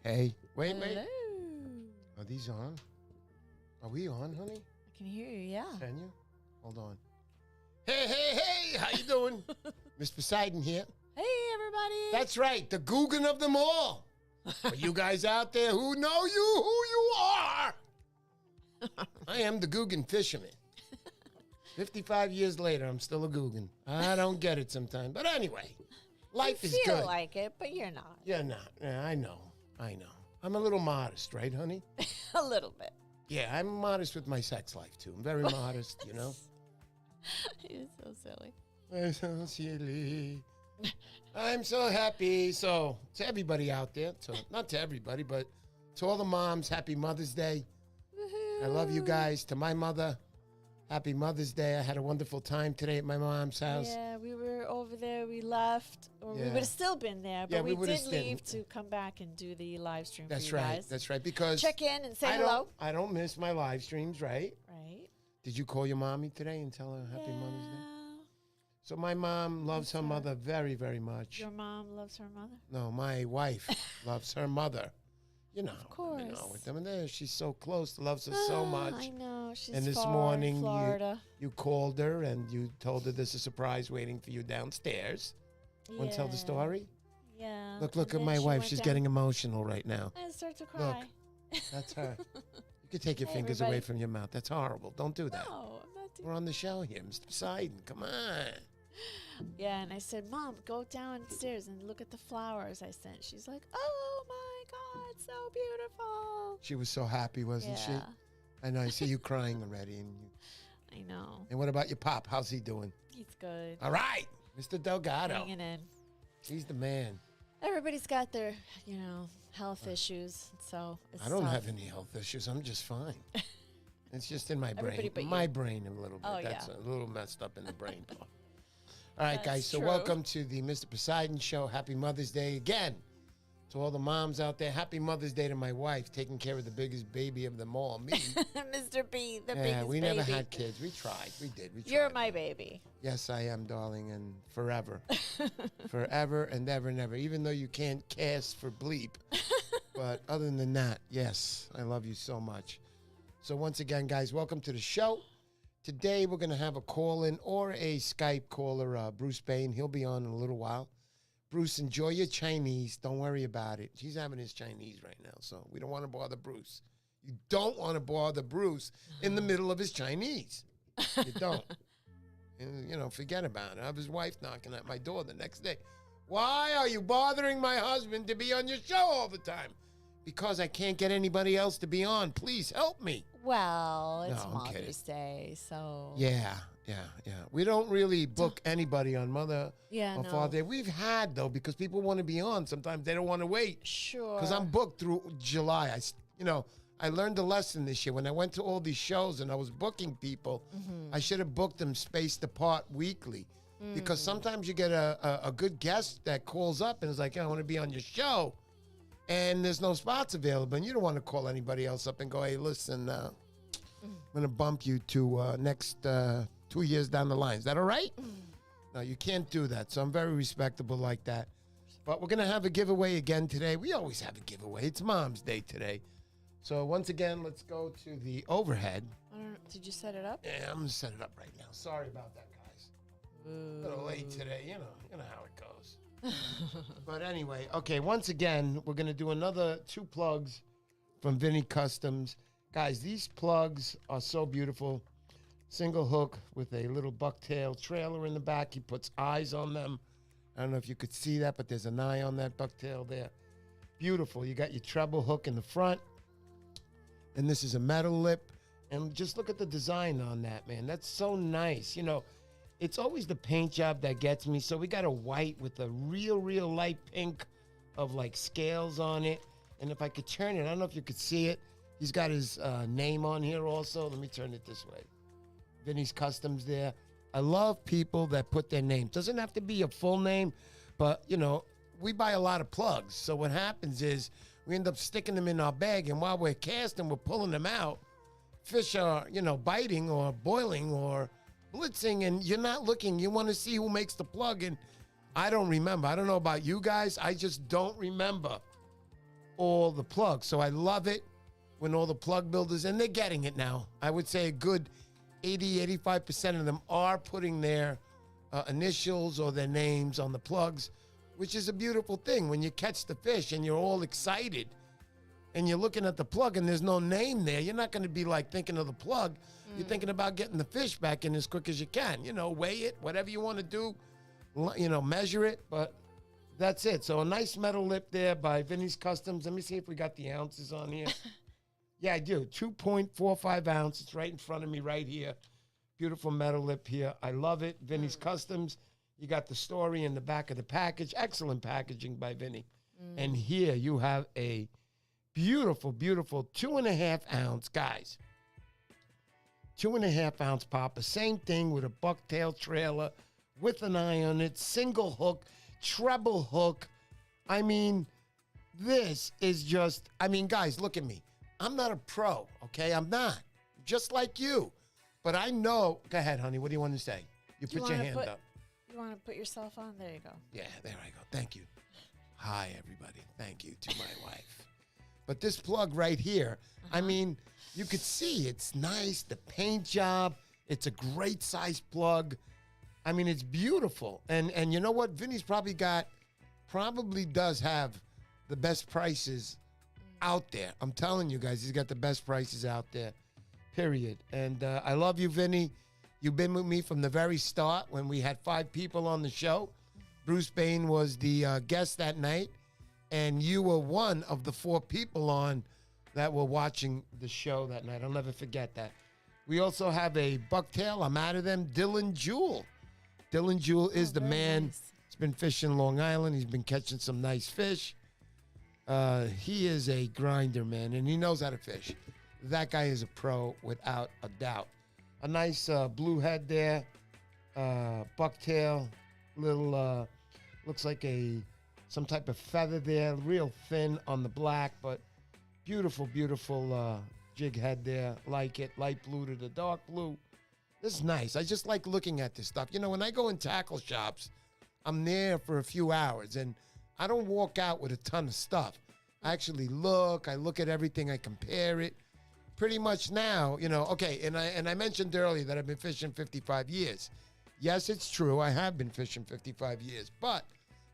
Hey, wait. Hello. Are these on? Are we on, honey? I can hear you, yeah. Can you? Hold on. Hey, how you doing? Miss Poseidon here. Hey, everybody. That's right, the Guggen of them all. For you guys out there who know who you are. I am the Guggen fisherman. 55 years later, I'm still a Guggen. I don't get it sometimes. But anyway, life is You good. feel like it, but you're not. You're not. Yeah, I know. I'm a little modest, right, honey? A little bit. Yeah, I'm modest with my sex life, too. I'm very modest, you know? You're so silly. I'm so silly. I'm so happy. So, to everybody out there, not to everybody, but to all the moms, happy Mother's Day. Woohoo. I love you guys. To my mother, happy Mother's Day. I had a wonderful time today at my mom's house. Yeah, we were over there. We left, or we Yeah. would have still been there, but Yeah, we we would've did stayed. leave to come back and do the live stream That's for you right. guys. That's right. Because Check in and say I hello. I don't miss my live streams, right? Right. Did you call your mommy today and tell her happy Mother's Day? So my mom loves her mother very, very much. Your mom loves her mother? No, my wife loves her mother. You know, Of course. you know, with them and there, she's so close, loves her so much. I know. She's And this far morning in Florida. you called her and you told her there's a surprise waiting for you downstairs. Want to tell the story? Yeah. Look and at then my she wife. went She's down- getting emotional right now. I start to cry. That's her. You could take your Hey, fingers everybody. away from your mouth. That's horrible. Don't do that. No, I'm not doing We're on the show here, Mr. Poseidon. Come on. Yeah, and I said, Mom, go downstairs and look at the flowers I sent. She's like, oh my God, so beautiful. She was so happy, wasn't she? Yeah, I know. I see you crying already. I know. And what about your pop? How's he doing? He's good. All right, Mr. Delgado. Hanging in. He's the man. Everybody's got their, health issues, so it's I don't tough. have any health issues. I'm just fine. It's just in my brain. Everybody but you. My brain a little bit. Oh, That's yeah. a little messed up in the brain part. All right, That's guys. So true. welcome to the Mr. Poseidon Show. Happy Mother's Day again. To all the moms out there, happy Mother's Day to my wife, taking care of the biggest baby of them all, me. Mr. B, the Yeah, biggest we baby. never had kids. We tried. We did. We tried. You're my baby. Yes, I am, darling, and forever. Forever and ever and ever. Even though you can't cast for bleep. But other than that, yes, I love you so much. So once again, guys, welcome to the show. Today we're going to have a call-in or a Skype caller, Bruce Bain. He'll be on in a little while. Bruce, enjoy your Chinese. Don't worry about it. He's having his Chinese right now, so we don't want to bother Bruce. You don't want to bother Bruce in the middle of his Chinese. You don't. And, forget about it. I have his wife knocking at my door the next day. Why are you bothering my husband to be on your show all the time? Because I can't get anybody else to be on. Please help me. Well, it's No, I'm kidding. Mother's Day, so. Yeah. We don't really book anybody on Mother Yeah, or no. Father Day. We've had, though, because people want to be on. Sometimes they don't want to wait. Sure. Because I'm booked through July. I learned a lesson this year. When I went to all these shows and I was booking people, I should have booked them spaced apart weekly. Because sometimes you get a good guest that calls up and is like, I want to be on your show. And there's no spots available. And you don't want to call anybody else up and go, hey, listen, I'm going to bump you to next 2 years down the line. Is that all right? No, you can't do that. So I'm very respectable like that. But we're going to have a giveaway again today. We always have a giveaway. It's Mom's Day today. So once again, let's go to the overhead. I don't know. Did you set it up? Yeah, I'm going to set it up right now. Sorry about that, guys. A little late today. You know how it goes. But anyway, okay, once again, we're going to do another 2 plugs from Vinny Customs. Guys, these plugs are so beautiful. Single hook with a little bucktail trailer in the back. He puts eyes on them. I don't know if you could see that, but there's an eye on that bucktail there. Beautiful. You got your treble hook in the front. And this is a metal lip. And just look at the design on that, man. That's so nice. It's always the paint job that gets me. So we got a white with a real light pink of like scales on it. And if I could turn it, I don't know if you could see it. He's got his name on here also. Let me turn it this way. Vinny's Customs there. I love people that put their name. Doesn't have to be a full name, but we buy a lot of plugs. So what happens is we end up sticking them in our bag. And while we're casting, we're pulling them out. Fish are, biting or boiling or blitzing, and you're not looking. You want to see who makes the plug, and I don't remember. I don't know about you guys. I just don't remember all the plugs. So I love it when all the plug builders, and they're getting it now. I would say a good 85% of them are putting their initials or their names on the plugs, which is a beautiful thing. When you catch the fish and you're all excited and you're looking at the plug and there's no name there, you're not going to be like thinking of the plug. You're thinking about getting the fish back in as quick as you can. You know, weigh it, whatever you want to do, you know, measure it, but that's it. So a nice metal lip there by Vinny's Customs. Let me see if we got the ounces on here. Yeah, I do. 2.45 ounces. It's right in front of me right here. Beautiful metal lip here. I love it. Vinny's Customs. You got the story in the back of the package. Excellent packaging by Vinny. And here you have a beautiful, beautiful 2.5 ounce, guys. 2.5 ounce popper. Same thing with a bucktail trailer with an eye on it. Single hook, treble hook. I mean, this is just, I mean, guys, look at me. I'm not a pro, okay? I'm not. Just like you. But I know. Go ahead, honey. What do you want to say? You put your hand up. You want to put yourself on? There you go. Yeah, there I go. Thank you. Hi, everybody. Thank you to my wife. But this plug right here, I mean, you could see it's nice. The paint job. It's a great size plug. I mean, it's beautiful. And you know what? Vinny's probably does have the best prices out there. I'm telling you guys, he's got the best prices out there, period. And I love you, Vinny. You've been with me from the very start when we had 5 people on the show. Bruce Bain was the guest that night, and you were one of the 4 people on that were watching the show that night. I'll never forget that. We also have a bucktail. I'm out of them. Dylan Jewell. Dylan Jewell is the man. Nice. He's been fishing Long Island. He's been catching some nice fish. He is a grinder, man, and he knows how to fish. That guy is a pro without a doubt. A nice blue head there, bucktail, little, looks like some type of feather there, real thin on the black, but beautiful, beautiful jig head there. Like it, light blue to the dark blue. This is nice. I just like looking at this stuff. You know, when I go in tackle shops, I'm there for a few hours, and I don't walk out with a ton of stuff. I actually look. I look at everything. I compare it. Pretty much now, you know, okay, and I mentioned earlier that I've been fishing 55 years. Yes, it's true. I have been fishing 55 years, but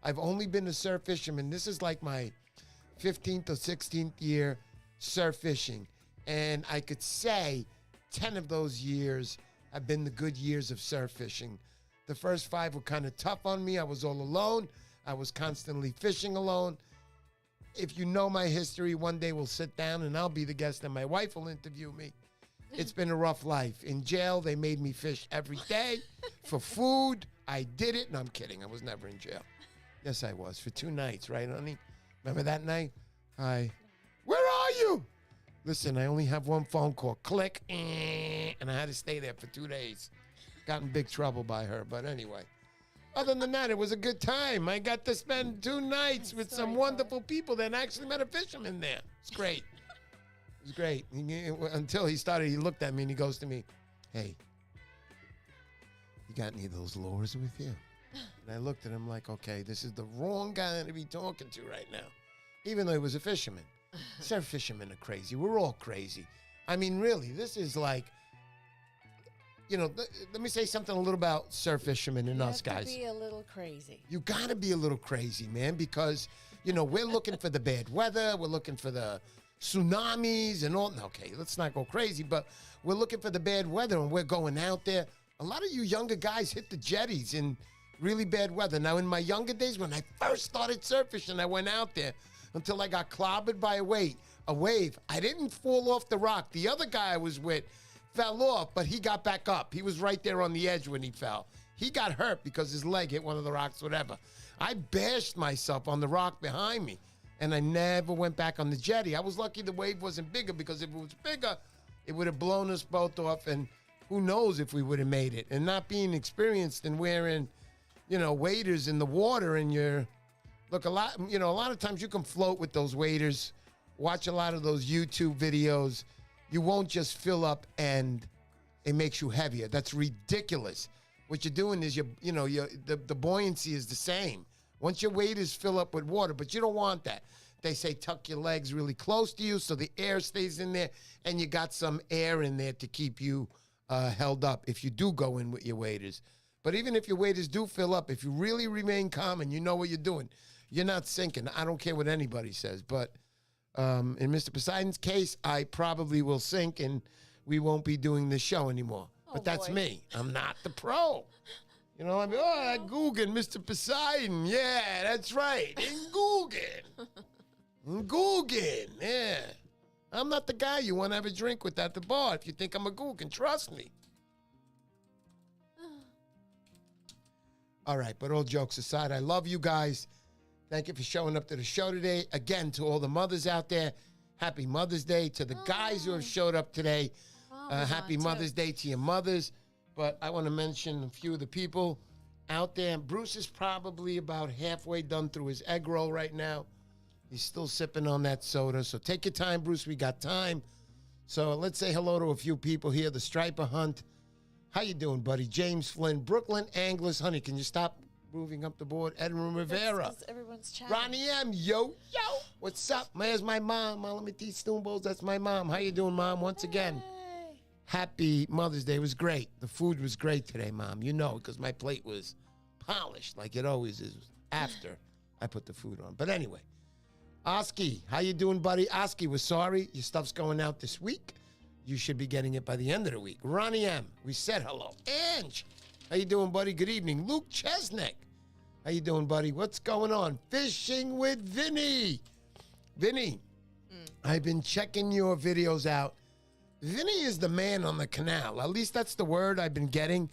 I've only been a surf fisherman. This is like my 15th or 16th year surf fishing. And I could say 10 of those years have been the good years of surf fishing. The first 5 were kind of tough on me. I was all alone. I was constantly fishing alone. If you know my history, one day we'll sit down and I'll be the guest and my wife will interview me. It's been a rough life. In jail, they made me fish every day for food. I did it. No, I'm kidding. I was never in jail. Yes, I was for 2 nights, right, honey? Remember that night? Hi. Where are you? Listen, I only have one phone call. Click. And I had to stay there for 2 days. Got in big trouble by her, but anyway. Other than that, it was a good time. I got to spend 2 nights with some wonderful people that actually met a fisherman there. It's great. It was great. Until he looked at me and he goes to me, hey, you got any of those lures with you? And I looked at him like, okay, this is the wrong guy to be talking to right now. Even though he was a fisherman. Surf fishermen are crazy. We're all crazy. I mean, really, this is like, you know, let me say something a little about surf fishermen and us guys. You have to be a little crazy. You got to be a little crazy, man, because, you know, we're looking for the bad weather. We're looking for the tsunamis and all. Okay, let's not go crazy, but we're looking for the bad weather, and we're going out there. A lot of you younger guys hit the jetties in really bad weather. Now, in my younger days, when I first started surf fishing, I went out there until I got clobbered by a wave. I didn't fall off the rock. The other guy I was with fell off, but he got back up. He was right there on the edge when he fell. He got hurt because his leg hit one of the rocks, whatever. I bashed myself on the rock behind me, and I never went back on the jetty. I was lucky the wave wasn't bigger, because if it was bigger, it would have blown us both off, and who knows if we would have made it. And not being experienced and wearing, you know, waders in the water, and look, a lot of times you can float with those waders. Watch a lot of those YouTube videos. You won't just fill up and it makes you heavier. That's ridiculous. What you're doing is the buoyancy is the same. Once your waders fill up with water, but you don't want that. they say tuck your legs really close to you so the air stays in there, and you got some air in there to keep you held up if you do go in with your waders. But even if your waders do fill up, if you really remain calm and you know what you're doing, you're not sinking. I don't care what anybody says. But in Mr. Poseidon's case, I probably will sink and we won't be doing this show anymore. But that's me. I'm not the pro. You know, I mean, that Guggen, Mr. Poseidon. Yeah, that's right. In Guggen. In Guggen, yeah. I'm not the guy you want to have a drink with at the bar if you think I'm a Guggen. Trust me. All right, but all jokes aside, I love you guys. Thank you for showing up to the show today. Again, to all the mothers out there, happy Mother's Day. To the guys who have showed up today, happy Mother's Day to your mothers. But I want to mention a few of the people out there. Bruce is probably about halfway done through his egg roll right now. He's still sipping on that soda. So take your time, Bruce. We got time. So let's say hello to a few people here. The Striper Hunt. How you doing, buddy? James Flynn. Brooklyn Anglers. Honey, can you stop moving up the board? Edwin Rivera. Everyone's chatting. Ronnie M. Yo. What's up? There's my mom. Let me teach Stoombles. That's my mom. How you doing, Mom? Once again. Happy Mother's Day. It was great. The food was great today, Mom. You know, because my plate was polished like it always is after I put the food on. But anyway, Oski, how you doing, buddy? Oski, we're sorry. Your stuff's going out this week. You should be getting it by the end of the week. Ronnie M., we said hello. Ange, how you doing, buddy? Good evening. Luke Chesnick, how you doing, buddy? What's going on? Fishing with Vinny. Vinny, I've been checking your videos out. Vinny is the man on the canal. At least that's the word I've been getting.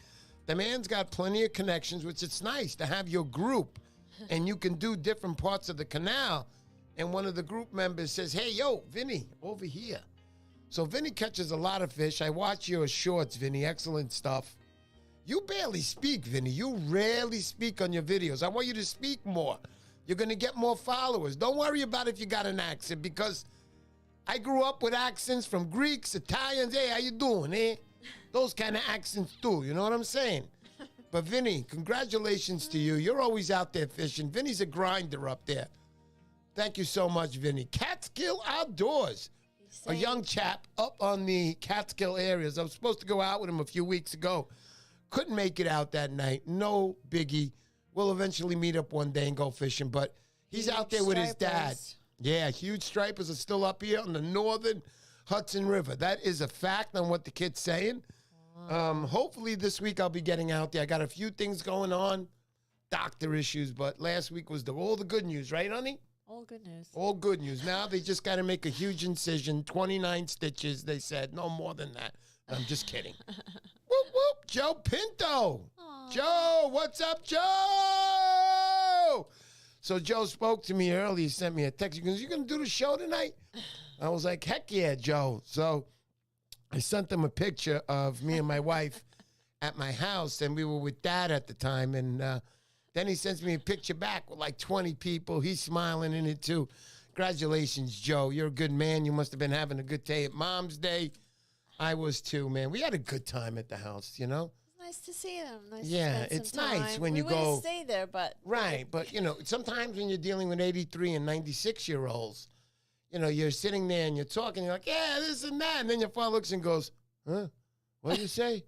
The man's got plenty of connections, which it's nice to have your group, and you can do different parts of the canal. And one of the group members says, hey, yo, Vinny, over here. So Vinny catches a lot of fish. I watch your shorts, Vinny. Excellent stuff. You barely speak, Vinny. You rarely speak on your videos. I want you to speak more. You're going to get more followers. Don't worry about if you got an accent, because I grew up with accents from Greeks, Italians. Hey, how you doing, eh? Those kind of accents too, you know what I'm saying? But Vinny, congratulations to you. You're always out there fishing. Vinny's a grinder up there. Thank you so much, Vinny. Catskill Outdoors. A young chap up on the Catskill areas. I was supposed to go out with him a few weeks ago. Couldn't make it out that night. No biggie. We'll eventually meet up one day and go fishing. But he's out there with his dad. Yeah, huge stripers are still up here on the northern Hudson River. That is a fact on what the kid's saying. Hopefully this week I'll be getting out there. I got a few things going on, doctor issues, but last week was all the good news, right, honey? All good news. All good news. Now they just got to make a huge incision, 29 stitches, they said. No more than that. I'm just kidding. Whoop, whoop. Joe Pinto. Aww. Joe, what's up, Joe? So Joe spoke to me earlier. He sent me a text. He goes, you going to do the show tonight? I was like, heck yeah, Joe. So I sent him a picture of me and my wife at my house, and we were with Dad at the time, and then he sends me a picture back with like 20 people. He's smiling in it, too. Congratulations, Joe. You're a good man. You must have been having a good day at Mom's Day. I was, too, man. We had a good time at the house, you know? It's nice to see them. Nice yeah, to it's nice time. When we you go. wouldn't stay there, but. Right, but, you know, sometimes when you're dealing with 83 and 96-year-olds, you know, you're sitting there and you're talking. You're like, yeah, this and that. And then your father looks and goes, huh? What did you say?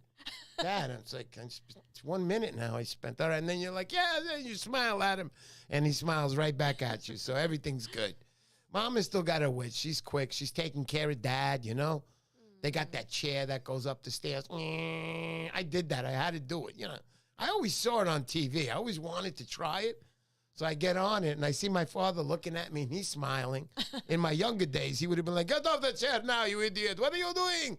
Dad, it's like, it's 1 minute now I spent. All right, and then you're like, yeah, then you smile at him, and he smiles right back at you, so everything's good. Mom has still got her wits. She's quick. She's taking care of Dad, you know. They got that chair that goes up the stairs. I did that. I had to do it, you know. I always saw it on TV. I always wanted to try it, so I get on it, and I see my father looking at me, and he's smiling. In my younger days, he would have been like, get off the chair now, you idiot. What are you doing?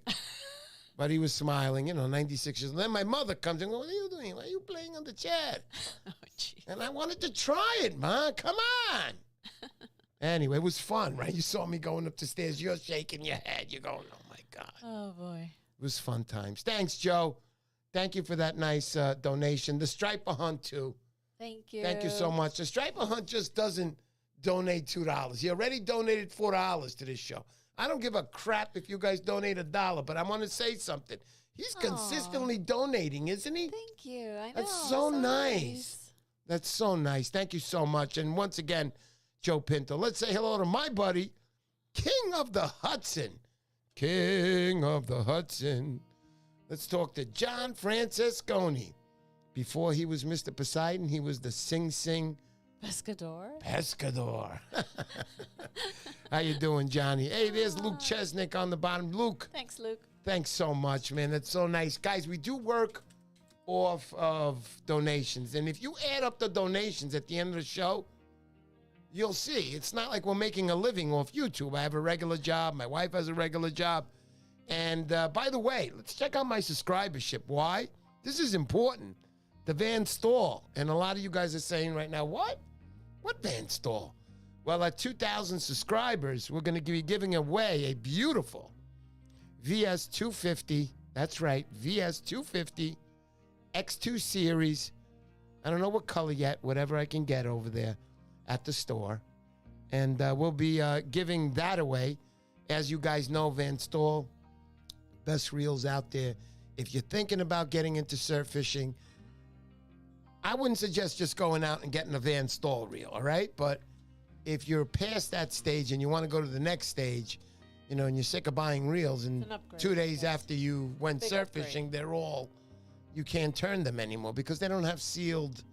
But he was smiling, you know, 96 years. And then my mother comes and goes, what are you doing? Why are you playing on the chair? Oh, geez. And I wanted to try it, Ma. Come on. Anyway, it was fun, right? You saw me going up the stairs. You're shaking your head. You're going, oh, my God. Oh, boy. It was fun times. Thanks, Joe. Thank you for that nice donation. The Striper Hunt, too. Thank you. Thank you so much. The Striper Hunt just doesn't donate $2. He already donated $4 to this show. I don't give a crap if you guys donate $1, but I want to say something. He's consistently donating, isn't he? Thank you. I know. That's so nice. That's so nice. Thank you so much. And once again, Joe Pinto. Let's say hello to my buddy, King of the Hudson. King of the Hudson. Let's talk to John Francesconi. Before he was Mr. Poseidon, he was the Sing Sing Pescador. How you doing, Johnny? Hey, there's Luke Chesnick on the bottom. Luke. Thanks, Luke. Thanks so much, man. That's so nice. Guys, we do work off of donations. And if you add up the donations at the end of the show, you'll see. It's not like we're making a living off YouTube. I have a regular job. My wife has a regular job. And by the way, let's check out my subscribership. Why? This is important. The Van Stall. And a lot of you guys are saying right now, what? What Van Stall? Well, at 2,000 subscribers, we're going to be giving away a beautiful VS 250. That's right, VS 250 X2 Series. I don't know what color yet, whatever I can get over there at the store. And we'll be giving that away. As you guys know, Van Stall, best reels out there. If you're thinking about getting into surf fishing, I wouldn't suggest just going out and getting a Van Stall reel, all right? But if you're past that stage and you want to go to the next stage, you know, and you're sick of buying reels, and 2 days after you went surf fishing, they're all, you can't turn them anymore because they don't have sealed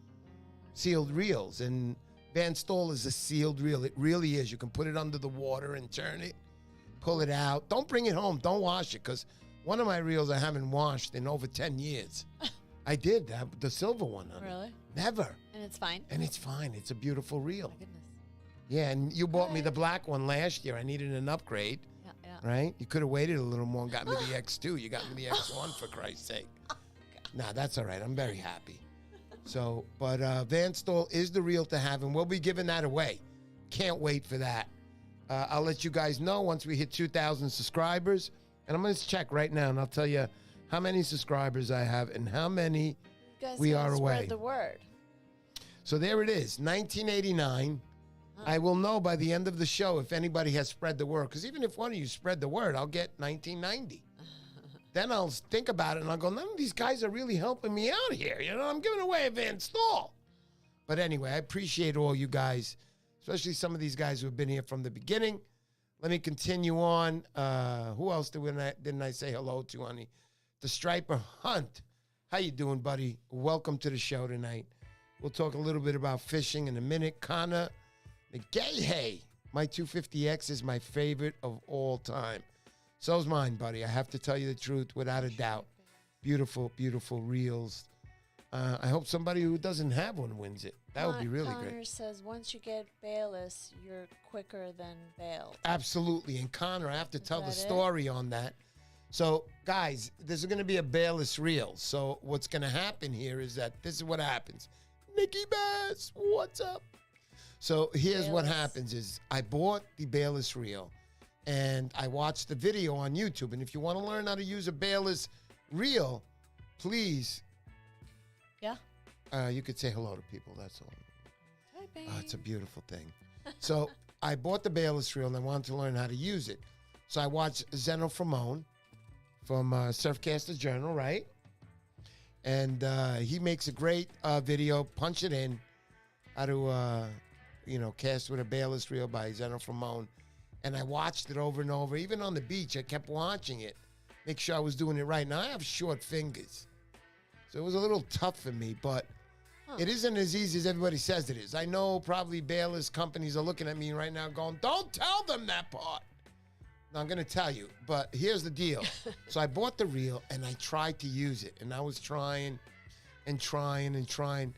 reels. And Van Stall is a sealed reel. It really is. You can put it under the water and turn it, pull it out. Don't bring it home. Don't wash it, because one of my reels I haven't washed in over 10 years. I did, the silver one. Really? Never. And it's fine? And it's fine. It's a beautiful reel. My goodness. Yeah, and you bought me the black one last year. I needed an upgrade. Yeah. Right? You could have waited a little more and got me the X2. You got me the X1, for Christ's sake. Nah, that's all right. I'm very happy. So, but Van Stall is the reel to have, and we'll be giving that away. Can't wait for that. I'll let you guys know once we hit 2,000 subscribers. And I'm going to check right now, and I'll tell you how many subscribers I have and how many we are away. Spread the word. So there it is, 1989. I will know by the end of the show if anybody has spread the word. Because even if one of you spread the word, I'll get 1990. Then I'll think about it and I'll go, none of these guys are really helping me out here. You know, I'm giving away a Van Stall. But anyway, I appreciate all you guys, especially some of these guys who have been here from the beginning. Let me continue on. Who else didn't I say hello to, honey? The Striper Hunt. How you doing, buddy? Welcome to the show tonight. We'll talk a little bit about fishing in a minute. Connor McGay, my 250X is my favorite of all time. So's mine, buddy. I have to tell you the truth, without a doubt. Beautiful, beautiful reels. I hope somebody who doesn't have one wins it. That would be really great. Connor says once you get bailless, you're quicker than bailed. Absolutely. And Connor, I have to tell the story on that. So, guys, there's going to be a bailless reel. So what's going to happen here is that this is what happens. Nikki Bass, what's up? So here's what happens is I bought the bailless reel, and I watched the video on YouTube. And if you want to learn how to use a bailless reel, please. Yeah. You could say hello to people. That's all. Hi, babe. Oh, it's a beautiful thing. So I bought the bailless reel, and I wanted to learn how to use it. So I watched Zeno Framone from Surfcaster Journal, right? And he makes a great video, Punch It In, how to, cast with a bailless reel by Zeno Framone. And I watched it over and over. Even on the beach, I kept watching it. Make sure I was doing it right. Now, I have short fingers. So it was a little tough for me, but it isn't as easy as everybody says it is. I know probably bailless companies are looking at me right now going, don't tell them that part. Now, I'm going to tell you, but here's the deal. So I bought the reel, and I tried to use it. And I was trying and trying and trying.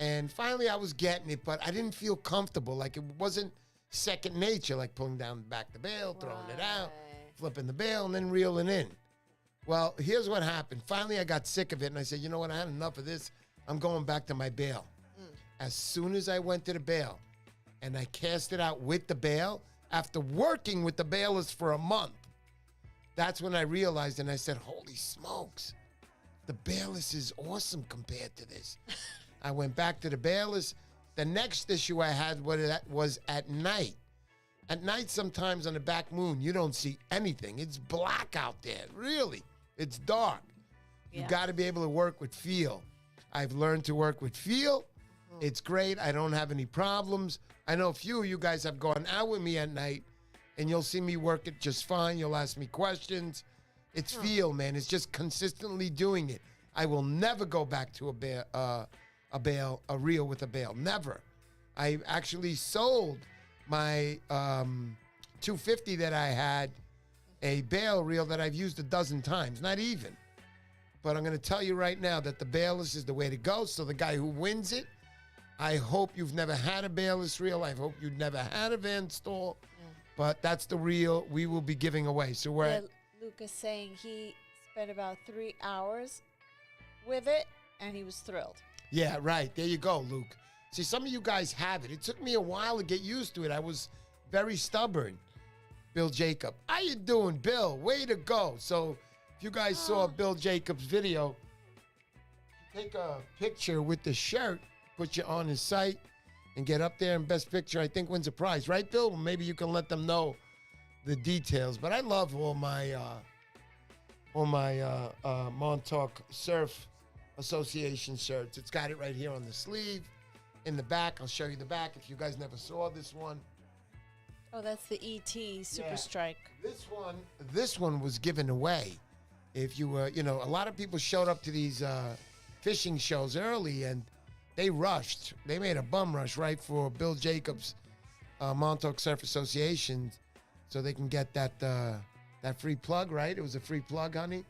And finally, I was getting it, but I didn't feel comfortable. Like, it wasn't second nature, like pulling down back the bail, throwing it out, flipping the bail, and then reeling in. Well, here's what happened. Finally, I got sick of it, and I said, you know what? I had enough of this. I'm going back to my bail. As soon as I went to the bail, and I cast it out with the bail, after working with the bailless for a month, that's when I realized, and I said, holy smokes, the bailless is awesome compared to this. I went back to the bailless. The next issue I had was at night. At night, sometimes on the back moon, you don't see anything. It's black out there, really. It's dark. You got to be able to work with feel. I've learned to work with feel, It's great. I don't have any problems. I know a few of you guys have gone out with me at night, and you'll see me work it just fine. You'll ask me questions. It's feel, man. It's just consistently doing it. I will never go back to a reel with a bail. Never. I actually sold my 250 that I had, a bail reel that I've used a dozen times, not even. But I'm going to tell you right now that the bailless is the way to go. So the guy who wins it, I hope you've never had a bailless reel. I hope you've never had a Van Stall. Yeah. But that's the reel we will be giving away. So we're Lucas saying he spent about 3 hours with it, and he was thrilled. Yeah, right. There you go, Luke. See, some of you guys have it. It took me a while to get used to it. I was very stubborn. Bill Jacob. How you doing, Bill? Way to go. So if you guys saw Bill Jacob's video, take a picture with the shirt, put you on his site, and get up there, and best picture, I think, wins a prize. Right, Bill? Well, maybe you can let them know the details. But I love all my Montauk Surf Association shirts. It's got it right here on the sleeve. In the back, I'll show you the back if you guys never saw this one. Oh, that's the ET Super Strike. This one was given away. If you were, a lot of people showed up to these fishing shows early, and they rushed. They made a bum rush right for Bill Jacobs' Montauk Surf Association, so they can get that free plug, right? It was a free plug, honey.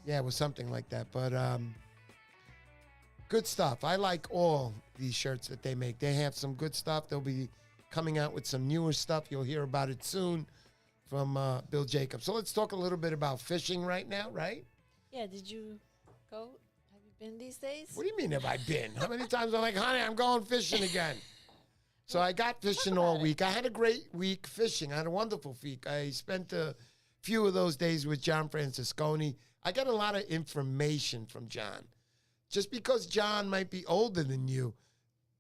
Yeah, it was something like that. But good stuff. I like all these shirts that they make. They have some good stuff. They'll be coming out with some newer stuff. You'll hear about it soon from Bill Jacobs. So let's talk a little bit about fishing right now, right? Yeah, did you go? Have you been these days? What do you mean have I been? How many times I'm like, honey, I'm going fishing again. So I got fishing all week. I had a great week fishing. I had a wonderful week. I spent a few of those days with John Francisconi. I got a lot of information from John. Just because John might be older than you,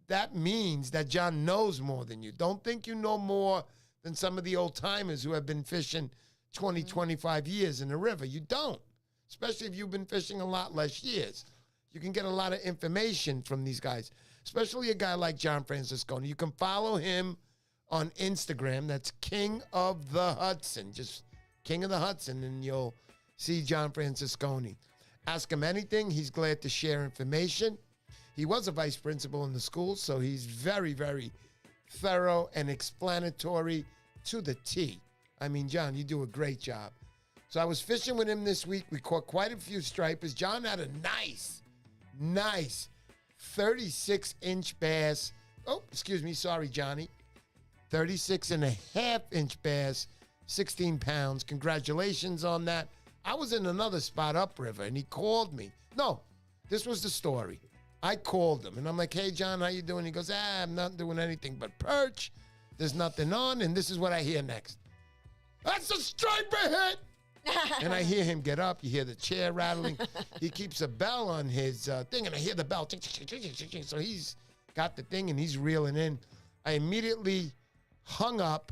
that means that John knows more than you. Don't think you know more than some of the old timers who have been fishing 20, 25 years in the river. You don't, especially if you've been fishing a lot less years. You can get a lot of information from these guys, especially a guy like John Francisconi. You can follow him on Instagram. That's King of the Hudson. Just King of the Hudson, and you'll see John Francisconi. Ask him anything. He's glad to share information. He was a vice principal in the school, so he's very, very thorough and explanatory to the T. I mean, John, you do a great job. So I was fishing with him this week. We caught quite a few stripers. John had a nice 36-inch bass. Oh, excuse me. Sorry, Johnny. 36.5-inch bass, 16 pounds. Congratulations on that. I was in another spot upriver, and he called me. No, this was the story. I called him, and I'm like, hey, John, how you doing? He goes, I'm not doing anything but perch. There's nothing on, and this is what I hear next. That's a striper hit! And I hear him get up. You hear the chair rattling. He keeps a bell on his thing, and I hear the bell. So he's got the thing, and he's reeling in. I immediately hung up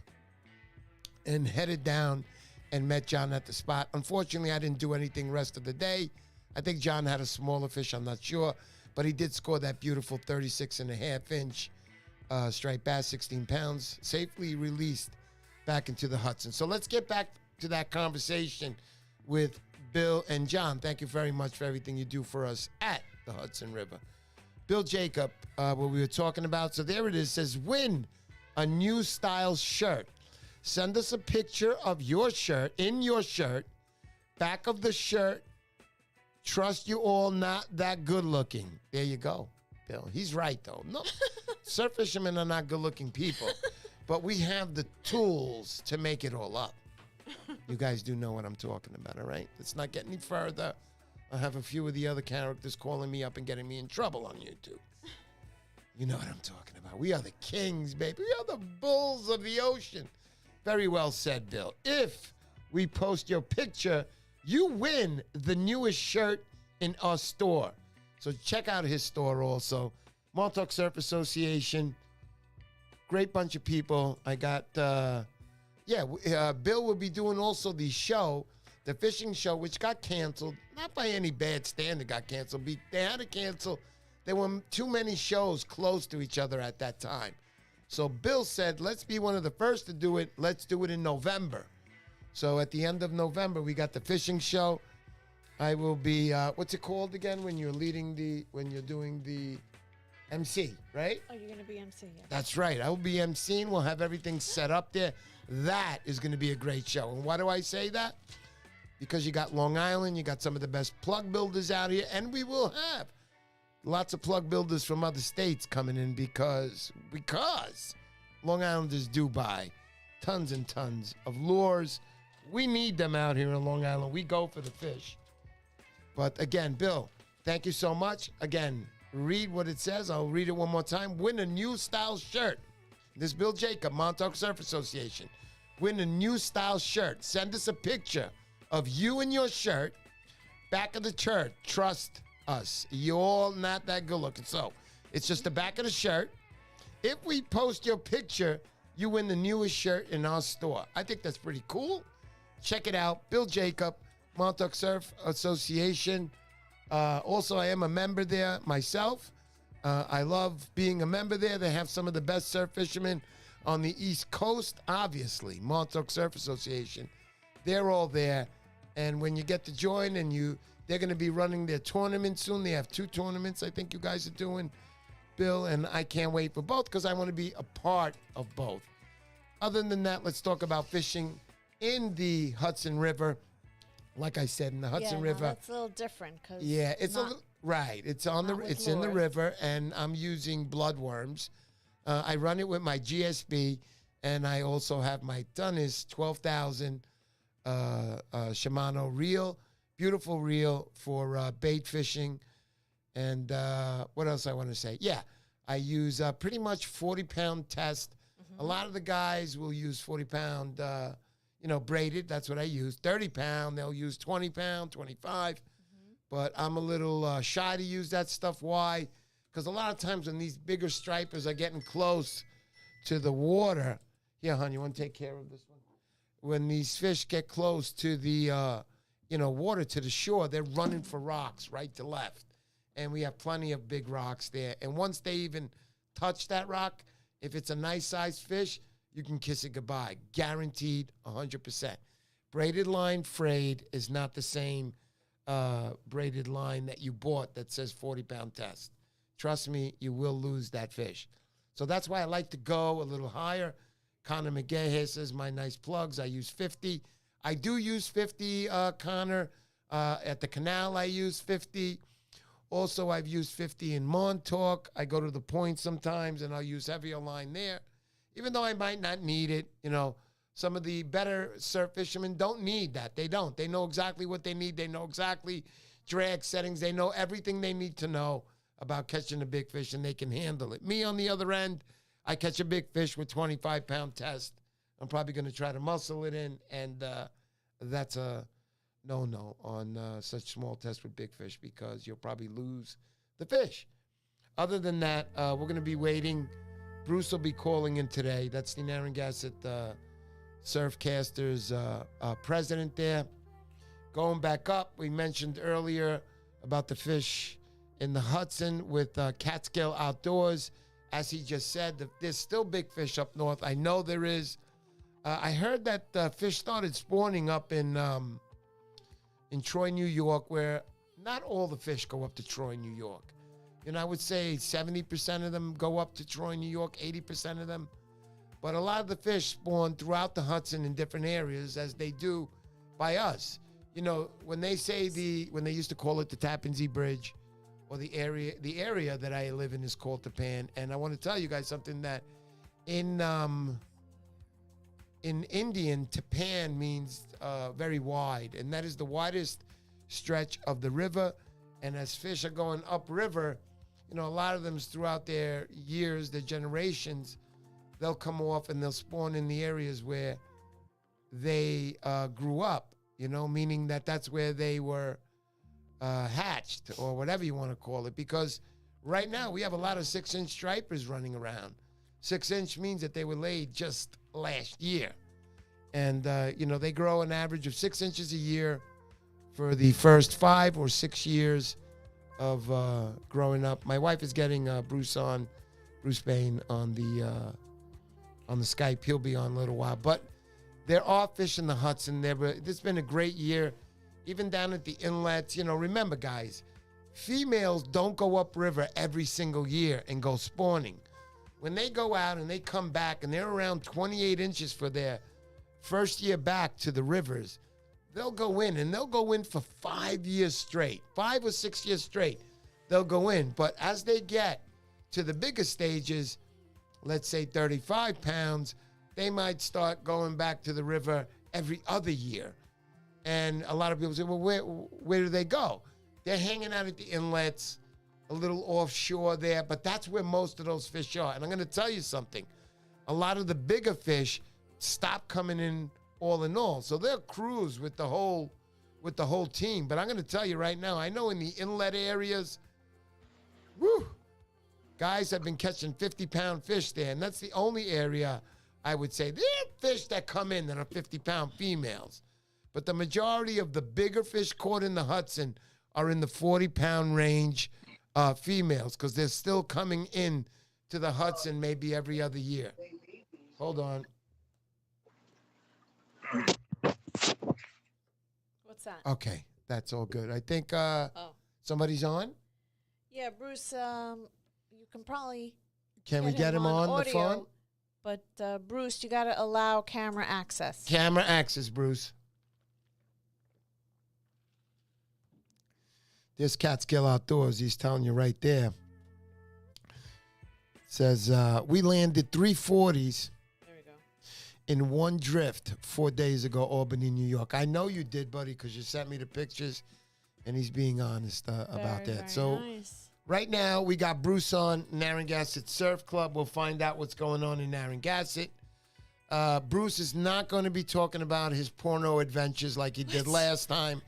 and headed down and met John at the spot. Unfortunately, I didn't do anything the rest of the day. I think John had a smaller fish. I'm not sure. But he did score that beautiful 36.5-inch striped bass, 16 pounds, safely released back into the Hudson. So let's get back to that conversation with Bill and John. Thank you very much for everything you do for us at the Hudson River. Bill Jacob, what we were talking about. So there it is. Says, win a new style shirt. Send us a picture of your shirt, in your shirt, back of the shirt. Trust you all, not that good looking. There you go, Bill. He's right, though. No, surf fishermen are not good looking people, but we have the tools to make it all up. You guys do know what I'm talking about, all right? Let's not get any further. I have a few of the other characters calling me up and getting me in trouble on YouTube. You know what I'm talking about. We are the kings, baby. We are the bulls of the ocean. Very well said, Bill. If we post your picture, you win the newest shirt in our store. So check out his store also. Montauk Surf Association. Great bunch of people. I got, Bill will be doing also the show, the fishing show, which got canceled. Not by any bad standard got canceled. They had to cancel there were too many shows close to each other at that time. So Bill said, let's be one of the first to do it. Let's do it in November. So at the end of November, we got the fishing show. I will be, what's it called again when you're doing the MC, right? Oh, you're going to be MC, yeah. That's right. I will be MCing. We'll have everything set up there. That is going to be a great show. And why do I say that? Because you got Long Island, you got some of the best plug builders out here, and we will have lots of plug builders from other states coming in because Long Islanders do buy tons and tons of lures. We need them out here in Long Island. We go for the fish. But again, Bill, thank you so much. Again, read what it says. I'll read it one more time. Win a new style shirt. This is Bill Jacob, Montauk Surf Association. Win a new style shirt. Send us a picture of you and your shirt. Back of the shirt. Trust us. You're all not that good looking. So it's just the back of the shirt. If we post your picture, you win the newest shirt in our store. I think that's pretty cool. Check it out. Bill Jacob, Montauk Surf Association. Also, I am a member there myself. I love being a member there. They have some of the best surf fishermen on the East Coast, obviously. Montauk Surf Association. They're all there. And when you get to join they're going to be running their tournament soon. They have 2 tournaments I think you guys are doing, Bill, and I can't wait for both because I want to be a part of both. Other than that, let's talk about fishing in the Hudson River. Like I said, in the Hudson River. That's a little different because it's right. It's in the river, and I'm using bloodworms. I run it with my GSB, and I also have my Dunnis 12,000 Shimano reel, beautiful reel for bait fishing. And what else I want to say? Yeah, I use pretty much 40-pound test. Mm-hmm. A lot of the guys will use 40-pound. Braided, that's what I use. 30-pound, they'll use 20-pound, 25. Mm-hmm. But I'm a little shy to use that stuff. Why? Because a lot of times when these bigger stripers are getting close to the water, here, hon, you want to take care of this one? When these fish get close to the, water, to the shore, they're running for rocks right to left. And we have plenty of big rocks there. And once they even touch that rock, if it's a nice-sized fish, you can kiss it goodbye. Guaranteed 100%. Braided line frayed is not the same braided line that you bought that says 40-pound test. Trust me, you will lose that fish. So that's why I like to go a little higher. Connor McGahey says, my nice plugs. I use 50. I do use 50, Connor. At the canal, I use 50. Also, I've used 50 in Montauk. I go to the point sometimes, and I'll use heavier line there. Even though I might not need it, some of the better surf fishermen don't need that. They don't. They know exactly what they need. They know exactly drag settings. They know everything they need to know about catching a big fish, and they can handle it. Me, on the other end, I catch a big fish with 25-pound test. I'm probably going to try to muscle it in, and that's a no-no on such small tests with big fish because you'll probably lose the fish. Other than that, we're going to be waiting. Bruce will be calling in today. That's the Narragansett Surfcasters president there. Going back up, we mentioned earlier about the fish in the Hudson with Catskill Outdoors. As he just said, there's still big fish up north. I know there is. I heard that fish started spawning up in Troy, New York, where not all the fish go up to Troy, New York. I would say 70% of them go up to Troy, New York, 80% of them. But a lot of the fish spawn throughout the Hudson in different areas, as they do by us. When they used to call it the Tappan Zee Bridge, or the area that I live in is called Tapan. And I want to tell you guys something that in Indian, Tapan means very wide, and that is the widest stretch of the river. And as fish are going upriver, a lot of them throughout their years, their generations, they'll come off and they'll spawn in the areas where they grew up, meaning that's where they were hatched or whatever you want to call it. Because right now we have a lot of 6-inch stripers running around. 6-inch means that they were laid just last year. And, they grow an average of 6 inches a year for the first 5 or 6 years of growing up. My wife is getting Bruce Bain on the Skype. He'll be on in a little while. But there are fish in the Hudson. This has been a great year, even down at the inlets. You know, remember, guys, females don't go upriver every single year and go spawning. When they go out and they come back and they're around 28 inches for their first year back to the rivers, they'll go in, and they'll go in for 5 years straight, 5 or 6 years straight. They'll go in. But as they get to the bigger stages, let's say 35 pounds, they might start going back to the river every other year. And a lot of people say, well, where do they go? They're hanging out at the inlets, a little offshore there, but that's where most of those fish are. And I'm going to tell you something. A lot of the bigger fish stop coming in all in all. So they'll cruise with the whole team. But I'm going to tell you right now, I know in the inlet areas, guys have been catching 50-pound fish there. And that's the only area I would say there are fish that come in that are 50-pound females. But the majority of the bigger fish caught in the Hudson are in the 40-pound range females, because they're still coming in to the Hudson maybe every other year. Hold on. What's that? Okay, that's all good. I think somebody's on. Yeah, Bruce, you can probably Can we get him on audio, the phone? But, Bruce, you got to allow camera access. Camera access, Bruce. This Catskill Outdoors, he's telling you right there. Says, we landed 3 40s in one drift 4 days ago, Albany, New York. I know you did, buddy, because you sent me the pictures, and he's being honest about that. Very So nice. Right now, we got Bruce on Narragansett Surf Club. We'll find out what's going on in Narragansett. Bruce is not going to be talking about his porno adventures like he did last time.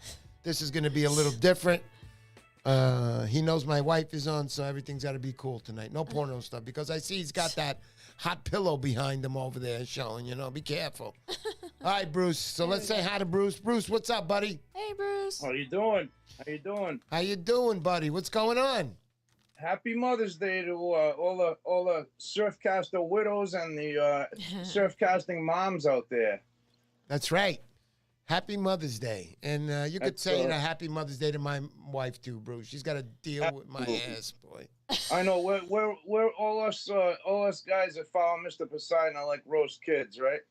This is going to be a little different. He knows my wife is on, so everything's got to be cool tonight. No porno stuff, because I see he's got that hot pillow behind him over there showing, be careful. All right, Bruce. So let's say hi to Bruce. Bruce, what's up, buddy? Hey, Bruce. How you doing? How you doing, buddy? What's going on? Happy Mother's Day to all the surfcaster widows and the surfcasting moms out there. That's right. Happy Mother's Day. And you could say a happy Mother's Day to my wife, too, Bruce. She's got to deal with my ass, boy. I know. We're all us guys that follow Mr. Poseidon are like roast kids, right?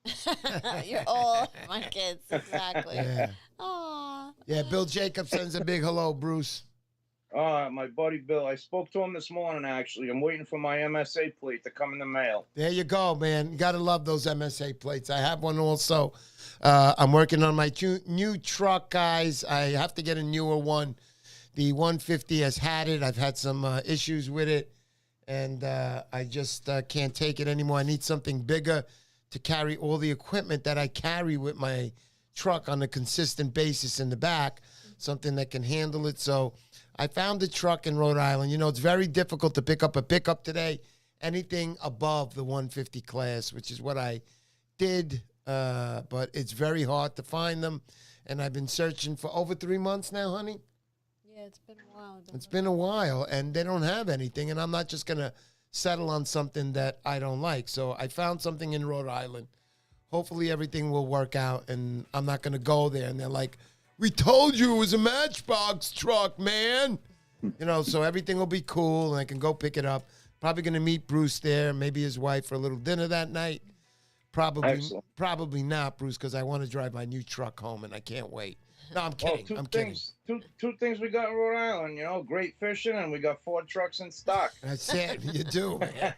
You're all my kids, exactly. Yeah. Aww. Yeah, Bill Jacobs sends a big hello, Bruce. My buddy Bill. I spoke to him this morning, actually. I'm waiting for my MSA plate to come in the mail. There you go, man. You got to love those MSA plates. I have one also. I'm working on my new truck, guys. I have to get a newer one. The 150 has had it. I've had some issues with it, and I just can't take it anymore. I need something bigger to carry all the equipment that I carry with my truck on a consistent basis in the back, something that can handle it. So I found a truck in Rhode Island. It's very difficult to pick up a pickup today, anything above the 150 class, which is what I did, but it's very hard to find them, and I've been searching for over 3 months now, honey. Yeah, it's been a while. It's been a while, and they don't have anything, and I'm not just going to settle on something that I don't like. So I found something in Rhode Island. Hopefully everything will work out, and I'm not going to go there, and they're like, we told you it was a Matchbox truck, man. So everything will be cool, and I can go pick it up. Probably going to meet Bruce there, maybe his wife for a little dinner that night. Probably not, Bruce, because I want to drive my new truck home, and I can't wait. No, I'm kidding. I'm kidding. Two things we got in Rhode Island, great fishing, and we got 4 trucks in stock. That's it. You do, man.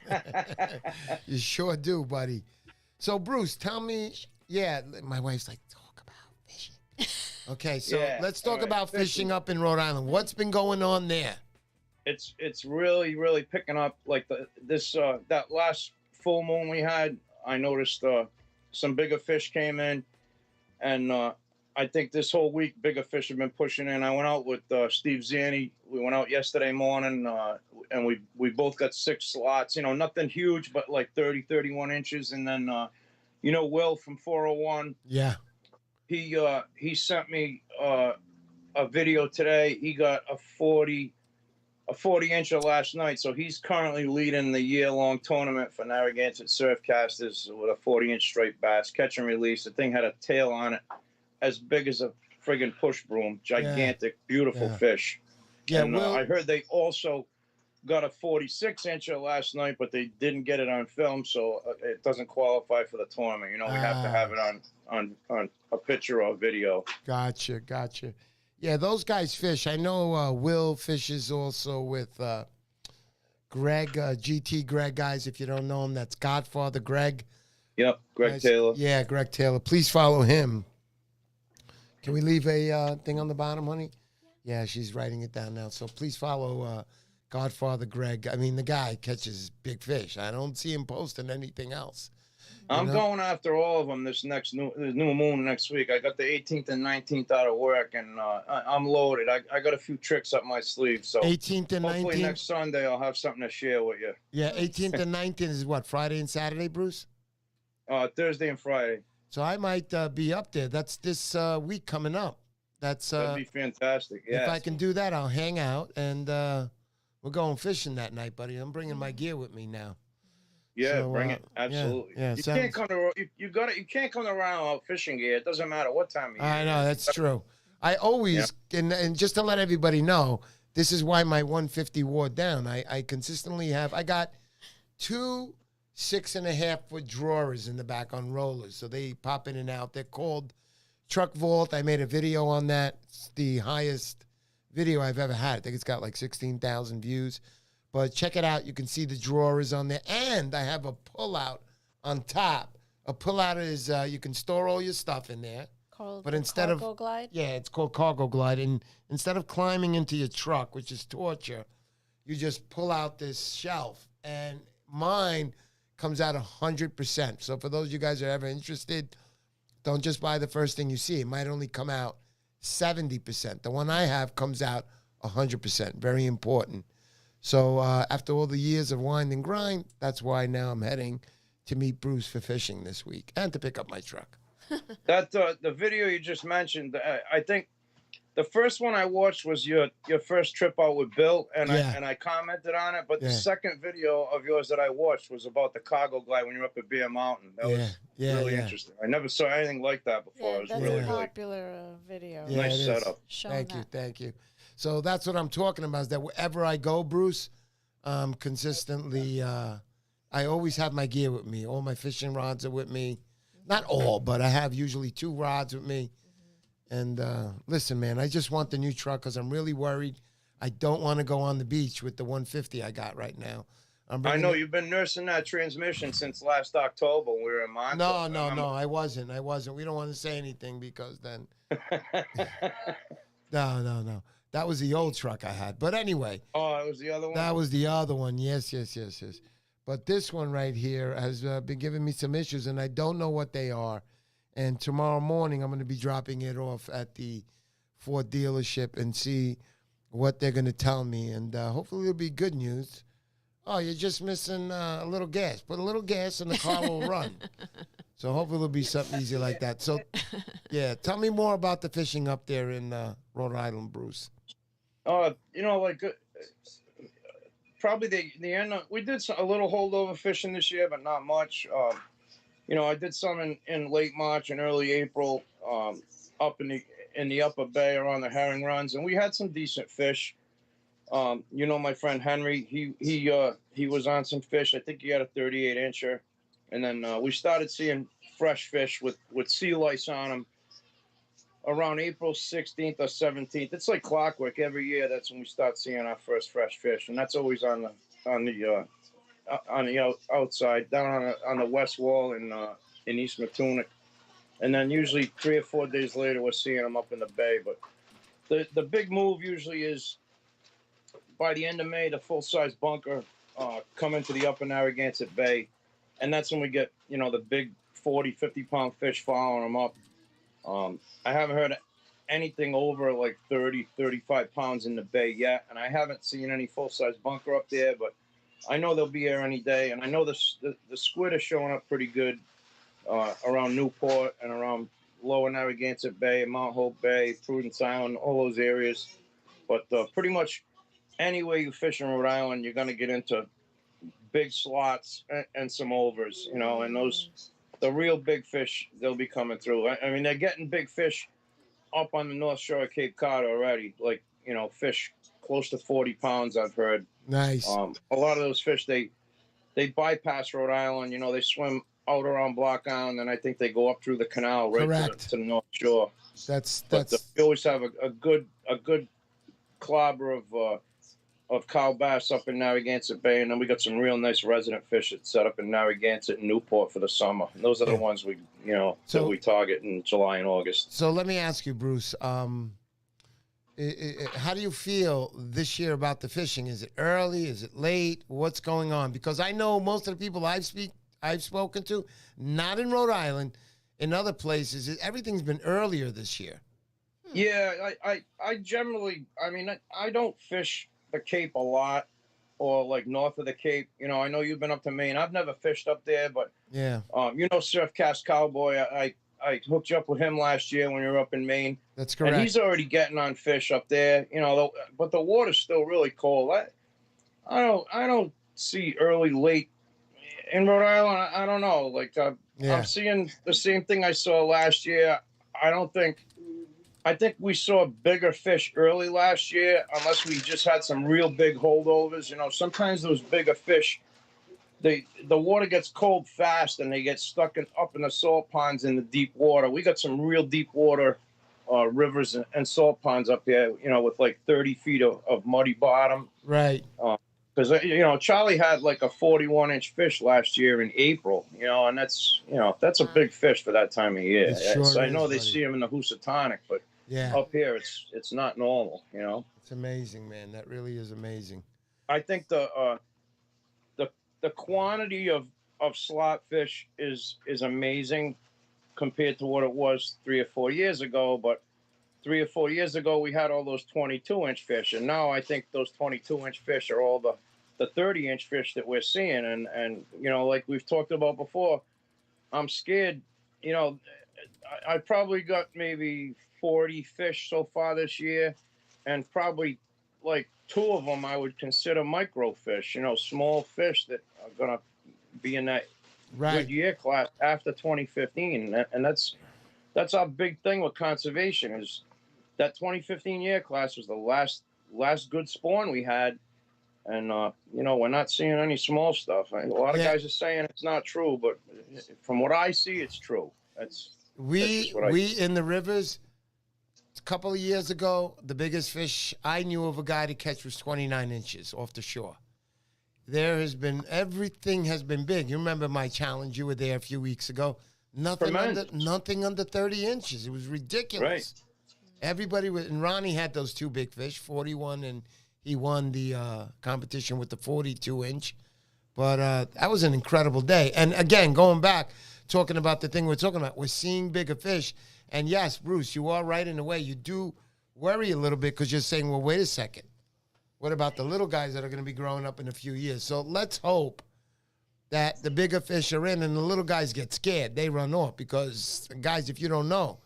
You sure do, buddy. So, Bruce, tell me, my wife's like, talk about fishing. Okay, so let's talk about fishing up in Rhode Island. What's been going on there? It's really, really picking up. Like that last full moon we had, I noticed some bigger fish came in, and I think this whole week bigger fish have been pushing in. I went out with Steve Zanni. We went out yesterday morning, and we both got 6 slots. Nothing huge, but like 30, 31 inches. And then Will from 401. Yeah. He sent me a video today. He got a 40 a 40-incher last night, so he's currently leading the year-long tournament for Narragansett Surfcasters with a 40-inch straight bass, catch and release. The thing had a tail on it as big as a friggin' push broom, gigantic, beautiful fish. Yeah, and I heard they also got a 46-incher last night, but they didn't get it on film, so it doesn't qualify for the tournament. You know, we have to have it on a picture or video. Gotcha. Yeah, those guys fish. I know Will fishes also with Greg, GT Greg, guys. If you don't know him, that's Godfather Greg. Yep, Greg guys, Taylor. Yeah, Greg Taylor. Please follow him. Can we leave a thing on the bottom, honey? Yeah, she's writing it down now. So please follow Godfather Greg. I mean, the guy catches big fish. I don't see him posting anything else. I'm going after all of them this new moon next week. I got the 18th and 19th out of work, and I'm loaded. I got a few tricks up my sleeve. So 18th and 19th. Hopefully next Sunday I'll have something to share with you. Yeah, 18th and 19th is what, Friday and Saturday, Bruce? Thursday and Friday. So I might be up there. That's this week coming up. That'd be fantastic. Yeah. If I can do that, I'll hang out, and we're going fishing that night, buddy. I'm bringing my gear with me now. Yeah, so, bring it. Absolutely. Yeah, you can't come to you can't come around without fishing gear. It doesn't matter what time of year. I know, that's true. I always and just to let everybody know, this is why my 150 wore down. I consistently I got 2 6.5-foot drawers in the back on rollers, so they pop in and out. They're called Truck Vault. I made a video on that. It's the highest video I've ever had. I think it's got like 16,000 views. But check it out. You can see the drawers on there. And I have a pull-out on top. A pull-out is you can store all your stuff in there. But instead of Cargo Glide? Yeah, it's called Cargo Glide. And instead of climbing into your truck, which is torture, you just pull out this shelf. And mine comes out 100%. So for those of you guys who are ever interested, don't just buy the first thing you see. It might only come out 70%. The one I have comes out 100%. Very important. So after all the years of wind and grind, that's why now I'm heading to meet Bruce for fishing this week and to pick up my truck. That the video you just mentioned, I think the first one I watched was your first trip out with Bill, and I commented on it. But the second video of yours that I watched was about the Cargo Glide when you were up at Bear Mountain. That was really interesting. I never saw anything like that before. Yeah, it was that's really a popular video. Yeah, nice setup. Thank you. So that's what I'm talking about, is that wherever I go, Bruce, consistently, I always have my gear with me. All my fishing rods are with me. Not all, but I have usually 2 rods with me. And listen, man, I just want the new truck because I'm really worried. I don't want to go on the beach with the 150 I got right now. I know you've been nursing that transmission since last October when we were in Montauk. No, I wasn't. We don't want to say anything because then... No. That was the old truck I had. But anyway. Oh, that was the other one? That was the other one. Yes. But this one right here has been giving me some issues, and I don't know what they are. And tomorrow morning, I'm going to be dropping it off at the Ford dealership and see what they're going to tell me. And hopefully it'll be good news. Oh, you're just missing a little gas. Put a little gas and the car will run. So hopefully it'll be something easy like that. So, yeah, tell me more about the fishing up there in Rhode Island, Bruce. Probably the end. We did a little holdover fishing this year, but not much. I did some in late March and early April up in the upper bay around the herring runs, and we had some decent fish. My friend Henry, he was on some fish. I think he had a 38-incher, and then we started seeing fresh fish with sea lice on them around April 16th or 17th. It's like clockwork. Every year, that's when we start seeing our first fresh fish, and that's always on the outside, down on the west wall in East Matunic. And then usually 3 or 4 days later, we're seeing them up in the bay. But the big move usually is by the end of May, the full-size bunker come into the upper Narragansett Bay. And that's when we get, the big 40, 50-pound fish following them up. I haven't heard anything over like 30, 35 pounds in the bay yet. And I haven't seen any full-size bunker up there, but I know they'll be here any day. And I know the squid are showing up pretty good around Newport and around lower Narragansett Bay, Mount Hope Bay, Prudence Island, all those areas. But pretty much anyway you fish in Rhode Island, you're going to get into big slots and some overs, you know, and the real big fish, they'll be coming through. I mean, they're getting big fish up on the North Shore of Cape Cod already, like, you know, fish close to 40 pounds, I've heard. Nice. A lot of those fish, they bypass Rhode Island, you know, they swim out around Block Island, and I think they go up through the canal right to the North Shore. That's we always have a good clobber of cow bass up in Narragansett Bay, and then we got some real nice resident fish that set up in Narragansett and Newport for the summer. And those are the ones we, you know, that we target in July and August. So let me ask you, Bruce, how do you feel this year about the fishing? Is it early? Is it late? What's going on? Because I know most of the people I've spoken to, not in Rhode Island, in other places, everything's been earlier this year. Yeah, I generally, I mean, I don't fish the Cape a lot, or like north of the Cape. You know, I know you've been up to Maine. I've never fished up there, but yeah, you know, Surfcast Cowboy. I hooked you up with him last year when you were up in Maine. That's correct. And he's already getting on fish up there. You know, but the water's still really cold. I don't see early, late in Rhode Island. I don't know. Like I'm seeing the same thing I saw last year. I think we saw bigger fish early last year, unless we just had some real big holdovers. You know, sometimes those bigger fish, the water gets cold fast and they get stuck up in the salt ponds in the deep water. We got some real deep water rivers and salt ponds up there, you know, with like 30 feet of muddy bottom. Right. Because, you know, Charlie had like a 41-inch fish last year in April, you know, and that's a big fish for that time of year. Sure I know they see them in the Housatonic, but up here it's not normal, you know. It's amazing, man. That really is amazing. I think the quantity of slot fish is amazing compared to what it was 3 or 4 years ago. But 3 or 4 years ago, we had all those 22-inch fish, and now I think those 22-inch fish are all the 30-inch fish that we're seeing. And you know, like we've talked about before, I'm scared. You know, I probably got maybe 40 fish so far this year, and probably like 2 of them I would consider microfish, you know, small fish that are going to be in that good year class after 2015. And that's our big thing with conservation, is that 2015 year class was the last good spawn we had. And, you know, we're not seeing any small stuff. A lot of guys are saying it's not true, but from what I see, it's true. We in the rivers, a couple of years ago, the biggest fish I knew of a guy to catch was 29 inches off the shore. Everything has been big. You remember my challenge? You were there a few weeks ago. Nothing under 30 inches. It was ridiculous. Right. Everybody and Ronnie had those 2 big fish, 41, and he won the competition with the 42-inch. But that was an incredible day. And again, going back, talking about the thing we're talking about, we're seeing bigger fish. And yes, Bruce, you are right in a way. You do worry a little bit because you're saying, well, wait a second. What about the little guys that are going to be growing up in a few years? So let's hope that the bigger fish are in and the little guys get scared. They run off because, guys, if you don't know,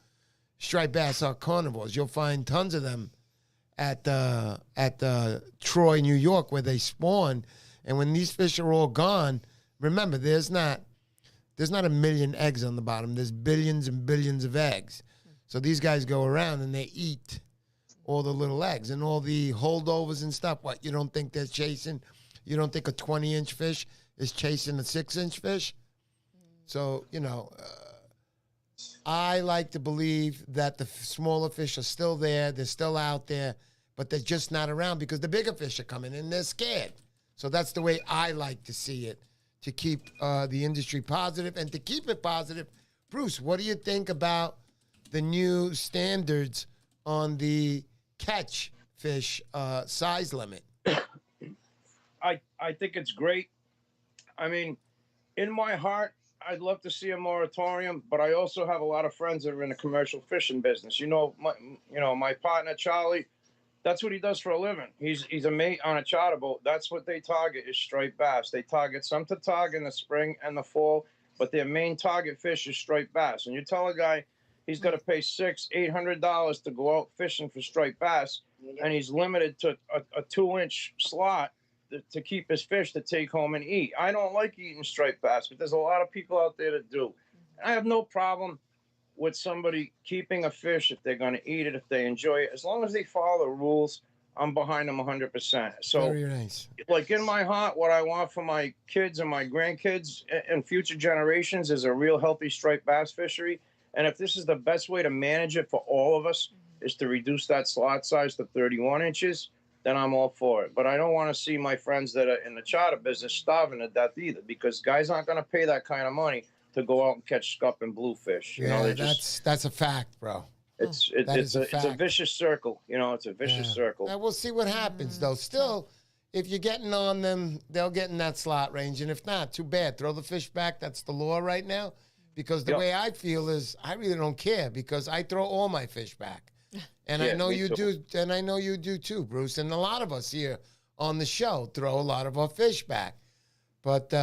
striped bass are carnivores. You'll find tons of them at Troy, New York, where they spawn. And when these fish are all gone, remember, there's not a million eggs on the bottom. There's billions and billions of eggs. So these guys go around and they eat all the little eggs and all the holdovers and stuff. What, you don't think they're chasing? You don't think a 20-inch fish is chasing a 6-inch fish? So, you know, I like to believe that the smaller fish are still there. They're still out there, but they're just not around because the bigger fish are coming and they're scared. So that's the way I like to see it, to keep the industry positive and to keep it positive. Bruce, what do you think about the new standards on the catch fish size limit? I think it's great. I mean, in my heart, I'd love to see a moratorium, but I also have a lot of friends that are in the commercial fishing business. You know, my partner Charlie, that's what he does for a living. He's a mate on a charter boat. That's what they target, is striped bass. They target some to tog in the spring and the fall, but their main target fish is striped bass. And you tell a guy, he's got to pay $600-800 to go out fishing for striped bass, and he's limited to a 2-inch slot to keep his fish to take home and eat. I don't like eating striped bass, but there's a lot of people out there that do. I have no problem with somebody keeping a fish if they're going to eat it, if they enjoy it, as long as they follow the rules. I'm behind them 100%. So, very nice. Like in my heart, what I want for my kids and my grandkids and future generations is a real healthy striped bass fishery. And if this is the best way to manage it for all of us, is to reduce that slot size to 31 inches, then I'm all for it. But I don't want to see my friends that are in the charter business starving to death either, because guys aren't going to pay that kind of money to go out and catch scup and bluefish. You know, that's a fact, bro. It's a vicious circle. You know, it's a vicious circle. Now, we'll see what happens, though. Still, if you're getting on them, they'll get in that slot range. And if not, too bad. Throw the fish back. That's the law right now. Because the way I feel is I really don't care, because I throw all my fish back. And I know you do, and I know you do too, Bruce. And a lot of us here on the show throw a lot of our fish back. But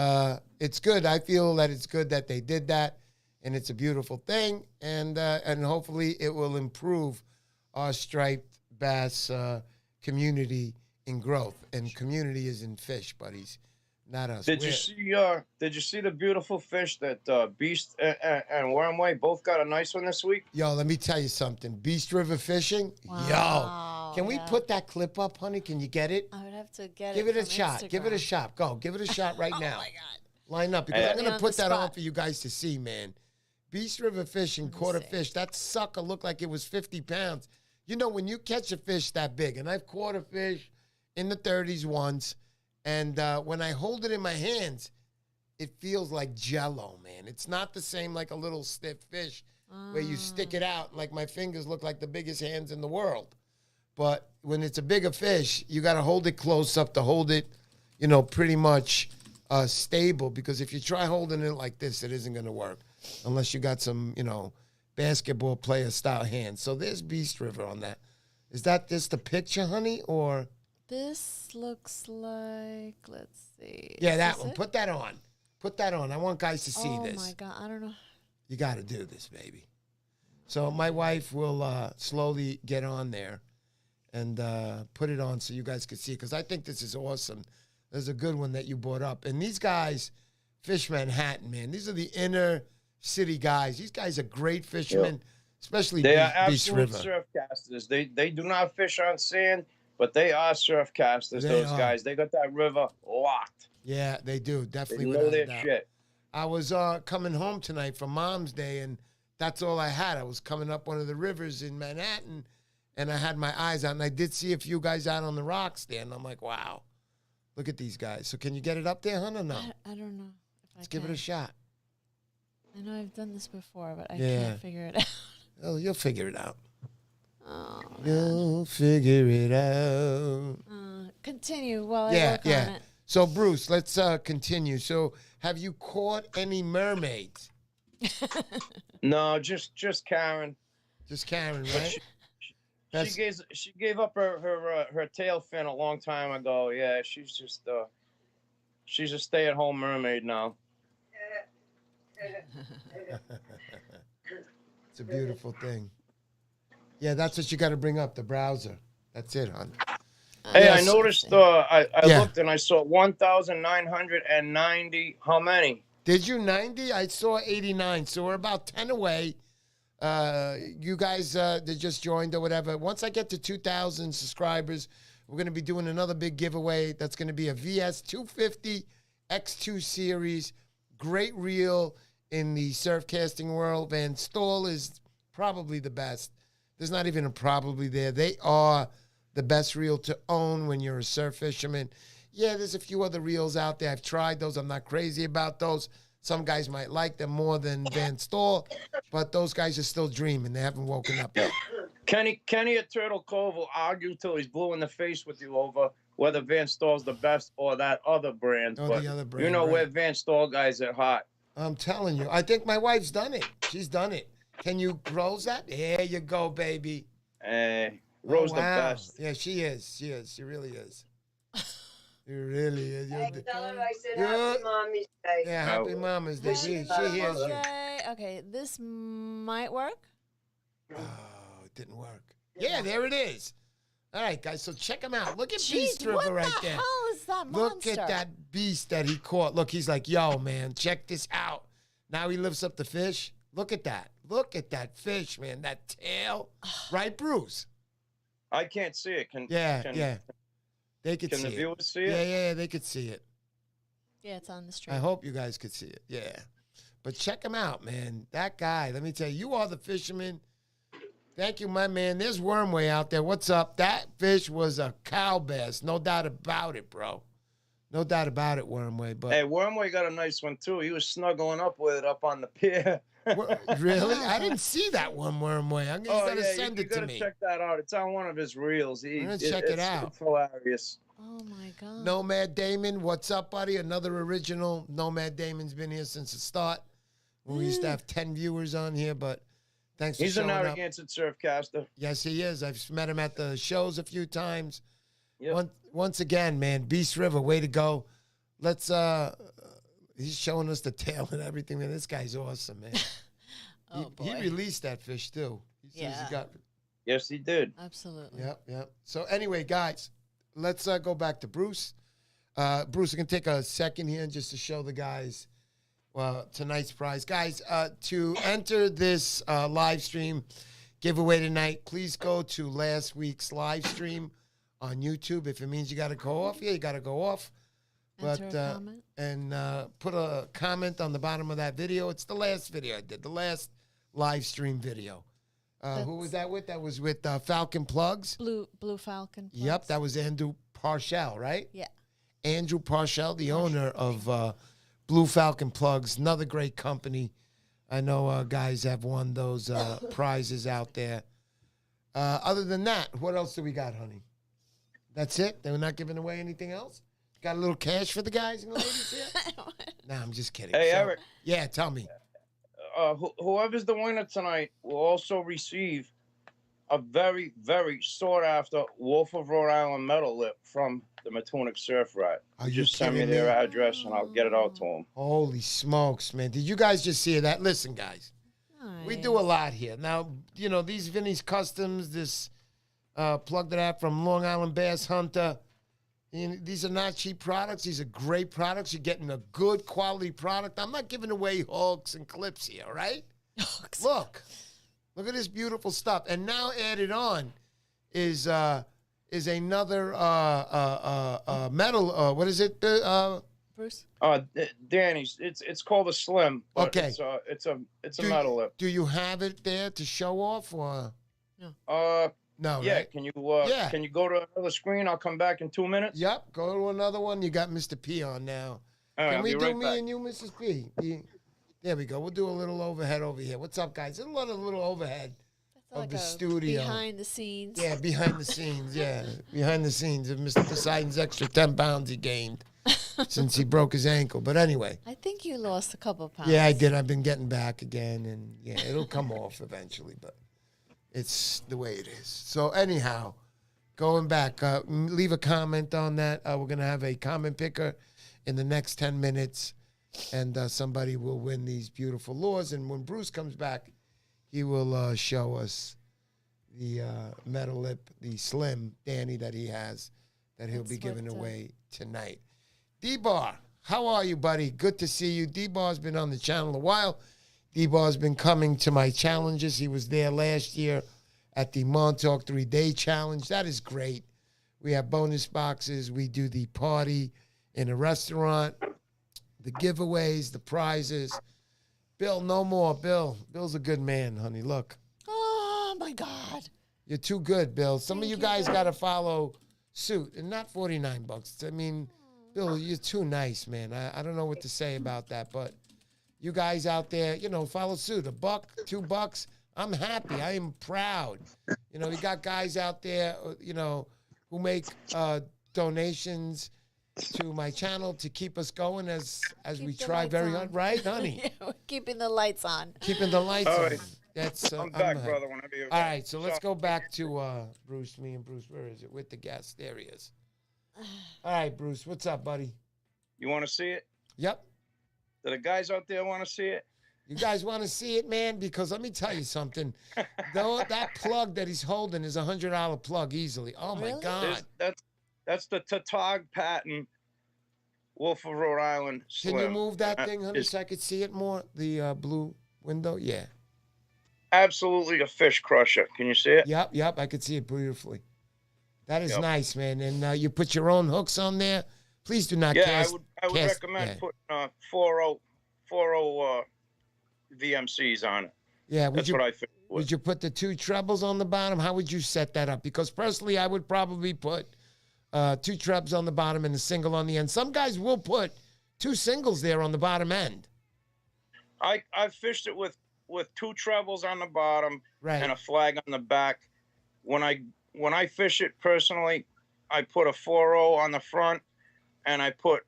it's good. I feel that it's good that they did that. And it's a beautiful thing, and hopefully it will improve our striped bass community in growth. And community is in fish, buddies, not us. Did you see the beautiful fish that Beast and Wormway both got a nice one this week? Yo, let me tell you something. Beast River Fishing. Wow, yo, can we put that clip up, honey? Can you get it? I would have to get Give it. it a shot. Instagram. Give it a shot. Go. Give it a shot right now. Oh my God. Line up, because I'm going to on put the that on spot. for you guys to see, man. Beast River Fishing caught a fish. That sucker looked like it was 50 pounds. You know, when you catch a fish that big, and I've caught a fish in the 30s once, and when I hold it in my hands, it feels like Jell-O, man. It's not the same like a little stiff fish where you stick it out, like my fingers look like the biggest hands in the world. But when it's a bigger fish, you got to hold it close up to hold it, you know, pretty much stable, because if you try holding it like this, it isn't going to work unless you got some, you know, basketball player style hands. So there's Beast River on that. Is that just a picture, honey, or? This looks like, let's see. Yeah, that one. Put that on. Put that on. I want guys to see this. Oh my God, I don't know. You got to do this, baby. So my wife will slowly get on there and put it on so you guys can see it, because I think this is awesome. There's a good one that you brought up. And these guys fish Manhattan, man. These are the inner city guys. These guys are great fishermen, especially they are Beast absolute River. surf casters. They do not fish on sand, but they are surf casters, those guys. They got that river locked. Yeah, they do. Definitely. They know their shit. I was coming home tonight from Mom's Day, and that's all I had. I was coming up one of the rivers in Manhattan, and I had my eyes out, and I did see a few guys out on the rocks there, and I'm like, wow. Look at these guys. So can you get it up there, hon, or no? I don't know. Let's give it a shot. I know I've done this before, but I can't figure it out. Oh, you'll figure it out. Oh, you'll figure it out. Continue while I work on it. So, Bruce, let's continue. So, have you caught any mermaids? No, just Karen. Just Karen, right? She gave up her tail fin a long time ago. Yeah, she's a stay-at-home mermaid now. It's a beautiful thing. Yeah, that's what you got to bring up, the browser. That's it, hon. Hey, yes. I noticed, I looked and I saw 1,990. How many? Did you 90? I saw 89. So we're about 10 away. You guys that just joined or whatever. Once I get to 2,000 subscribers, we're going to be doing another big giveaway. That's going to be a VS 250 X2 series. Great reel in the surf casting world. Van Staal is probably the best. There's not even a probably there. They are the best reel to own when you're a surf fisherman. Yeah, there's a few other reels out there. I've tried those. I'm not crazy about those. Some guys might like them more than Van Staal, but those guys are still dreaming. They haven't woken up yet. Kenny at Turtle Cove will argue till he's blue in the face with you over whether Van Staal's the best or that other brand. Oh, but the other brand, you know, right. We're Van Staal guys at heart. I'm telling you. I think my wife's done it. She's done it. Can you close that? There you go, baby. Rose the best. Yeah, she is. She is. She really is. She really is. Hey, tell her I said Happy Mommy's Day. Yeah, Happy Mama's Day. She hears you. Okay, this might work. Oh, it didn't work. Yeah, there it is. All right, guys, so check him out. Look at Beast River right there. What the hell is that monster? Look at that beast that he caught. Look, he's like, yo, man, check this out. Now he lifts up the fish. Look at that. Look at that fish, man. That tail. Right, Bruce? I can't see it. Yeah. They could see it. Can the viewers see it? Yeah, they could see it. Yeah, it's on the stream. I hope you guys could see it. Yeah. But check him out, man. That guy, let me tell you, you are the fisherman. Thank you, my man. There's Wormway out there. What's up? That fish was a cow bass. No doubt about it, bro. No doubt about it, Wormway. But hey, Wormway got a nice one, too. He was snuggling up with it up on the pier. Really? I didn't see that one, Wormway. I'm going to send it to me. You got to check that out. It's on one of his reels. I'm going to check it out. It's hilarious. Oh, my God. Nomad Damon, what's up, buddy? Another original. Nomad Damon's been here since the start. We used to have 10 viewers on here, but thanks for showing up. He's a Narragansett surfcaster. Yes, he is. I've met him at the shows a few times. Yep. Once again, man, Beast River, way to go. Let's, he's showing us the tail and everything, man. This guy's awesome, man. He released that fish, too. He says he got... Yes, he did. Absolutely. Yep. So anyway, guys, let's go back to Bruce. Bruce, I can take a second here just to show the guys tonight's prize. Guys, to enter this live stream giveaway tonight, please go to last week's live stream on YouTube. If it means you got to go off, you got to go off. Enter a comment. And put a comment on the bottom of that video. It's the last video I did, the last live stream video. Who was that with? That was with Falcon Plugs. Blue Falcon Plugs. Yep, that was Andrew Parshall, right? Yeah. Andrew Parshall, the owner of Blue Falcon Plugs, another great company. I know guys have won those prizes out there. Other than that, what else do we got, honey? That's it? They were not giving away anything else? Got a little cash for the guys and the ladies here? Nah, I'm just kidding. Hey, Eric. Yeah, tell me. Whoever's the winner tonight will also receive a very, very sought-after Wolf of Rhode Island metal lip from the Matunic Surf Rat. Just send me their address, and I'll get it out to them. Holy smokes, man. Did you guys just see that? Listen, guys. Nice. We do a lot here. Now, you know, these Vinny's Customs, this plug that I have from Long Island Bass Hunter, these are not cheap products. These are great products. You're getting a good quality product. I'm not giving away hooks and clips here, all right? Look at this beautiful stuff. And now added on is another metal. What is it, Bruce? Danny's. It's called a Slim. But okay. It's a metal lip. Do you have it there to show off, or? No. No, yeah, right? can you go to another screen? I'll come back in 2 minutes. Yep, go to another one. You got Mr. P on now. All right, can we do right me back. and you, Mrs. P? There we go. We'll do a little overhead over here. What's up, guys? There's a lot of little overhead of the studio. Behind the scenes. Yeah, behind the scenes. Yeah, behind the scenes of Mr. Poseidon's extra 10 pounds he gained since he broke his ankle. But anyway. I think you lost a couple pounds. Yeah, I did. I've been getting back again, and yeah, it'll come off eventually, but it's the way it is. So anyhow, going back, leave a comment on that. We're going to have a comment picker in the next 10 minutes, and somebody will win these beautiful lures. And when Bruce comes back, he will show us the metal lip, the Slim Danny that he has that he'll be giving away tonight. D-Bar, how are you, buddy? Good to see you. D-Bar's been on the channel a while. D-Bar's been coming to my challenges. He was there last year at the Montauk 3-Day Challenge. That is great. We have bonus boxes. We do the party in a restaurant, the giveaways, the prizes. Bill, no more. Bill's a good man, honey. Look. Oh, my God. You're too good, Bill. Some of you guys got to follow suit, and not $49. I mean, Bill, you're too nice, man. I don't know what to say about that, but you guys out there, follow suit. $1, $2, I'm happy. I am proud. We got guys out there, who make donations to my channel to keep us going as we try very hard. Right, honey? Yeah, we're keeping the lights on. Keeping the lights on. Right. That's, I'm back, brother. Whenever you're all right, so let's go back to Bruce, me and Bruce. Where is it? With the guest. There he is. All right, Bruce. What's up, buddy? You want to see it? Yep. Do the guys out there want to see it? You guys want to see it, man? Because let me tell you something. Though that plug that he's holding is $100 plug easily. Oh my Really? God! That's the Tautog patent Wolf of Rhode Island Slim. Can you move that thing, honey, so I could see it more? The blue window, yeah. Absolutely a fish crusher. Can you see it? Yep. I could see it beautifully. That is nice, man. And you put your own hooks on there. Please do not cast. I would recommend putting 40 VMCs on it. Yeah, that's what I think. Would you put the 2 trebles on the bottom? How would you set that up? Because personally, I would probably put 2 trebs on the bottom and a single on the end. Some guys will put 2 singles there on the bottom end. I've fished it with 2 trebles on the bottom and a flag on the back. When I fish it personally, I put a 4.0 on the front, and I put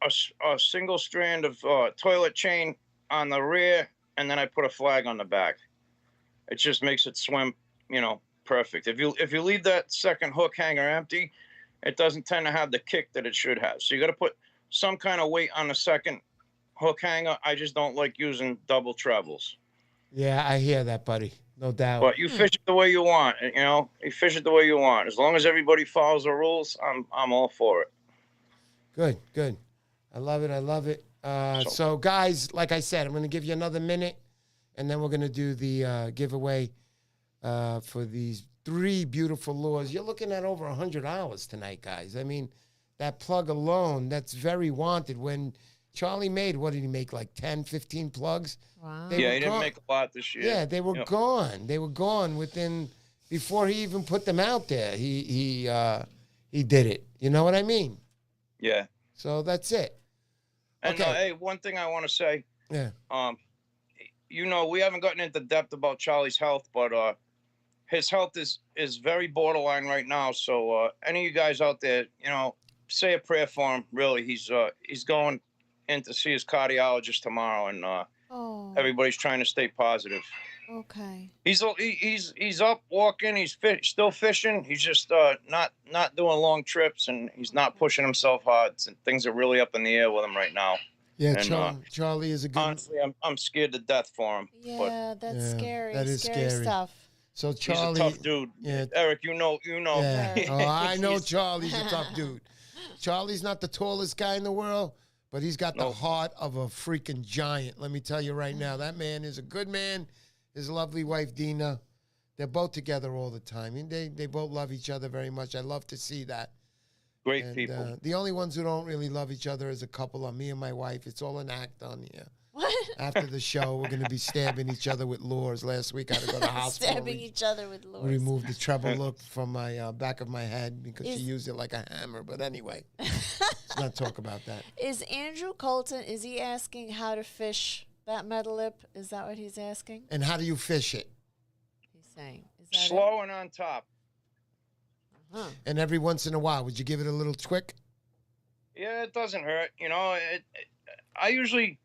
a single strand of toilet chain on the rear, and then I put a flag on the back. It just makes it swim, perfect. If you leave that second hook hanger empty, it doesn't tend to have the kick that it should have. So you got to put some kind of weight on the second hook hanger. I just don't like using double trebles. Yeah, I hear that, buddy. No doubt. But you fish it the way you want. You fish it the way you want. As long as everybody follows the rules, I'm all for it. Good. I love it. So guys, like I said, I'm going to give you another minute, and then we're going to do the giveaway for these 3 beautiful lures. You're looking at over $100 tonight, guys. I mean, that plug alone, that's very wanted. When Charlie made, what did he make, like 10, 15 plugs? Wow. He didn't make a lot this year. Yeah, they were gone. They were gone before he even put them out there. He did it. You know what I mean? Yeah. So that's it. And okay. Hey, one thing I want to say. Yeah. We haven't gotten into depth about Charlie's health, but his health is very borderline right now. So any of you guys out there, say a prayer for him. Really, he's going in to see his cardiologist tomorrow, and everybody's trying to stay positive. Okay. He's up walking. He's still fishing. He's just not doing long trips, and he's not pushing himself hard. And things are really up in the air with him right now. Yeah, and, Charlie is a good. Honestly, I'm scared to death for him. Yeah, that's scary. That is scary stuff. So Charlie, he's a tough dude. Yeah. Eric, you know. Yeah. I know Charlie's a tough dude. Charlie's not the tallest guy in the world, but he's got the heart of a freaking giant. Let me tell you right now, that man is a good man. His lovely wife, Dina, they're both together all the time. And they both love each other very much. I love to see that. Great people. The only ones who don't really love each other as a couple are me and my wife. It's all an act on here. What? After the show, we're going to be stabbing each other with lures. Last week, I had to go to the hospital. Stabbing each other with lures. Remove the treble look from my back of my head because she used it like a hammer. But anyway, let's not talk about that. Is Andrew Colton, is he asking how to fish that metal lip? Is that what he's asking? And how do you fish it? He's saying. Is that slow and on top. Uh-huh. And every once in a while, would you give it a little twick? Yeah, it doesn't hurt. I usually,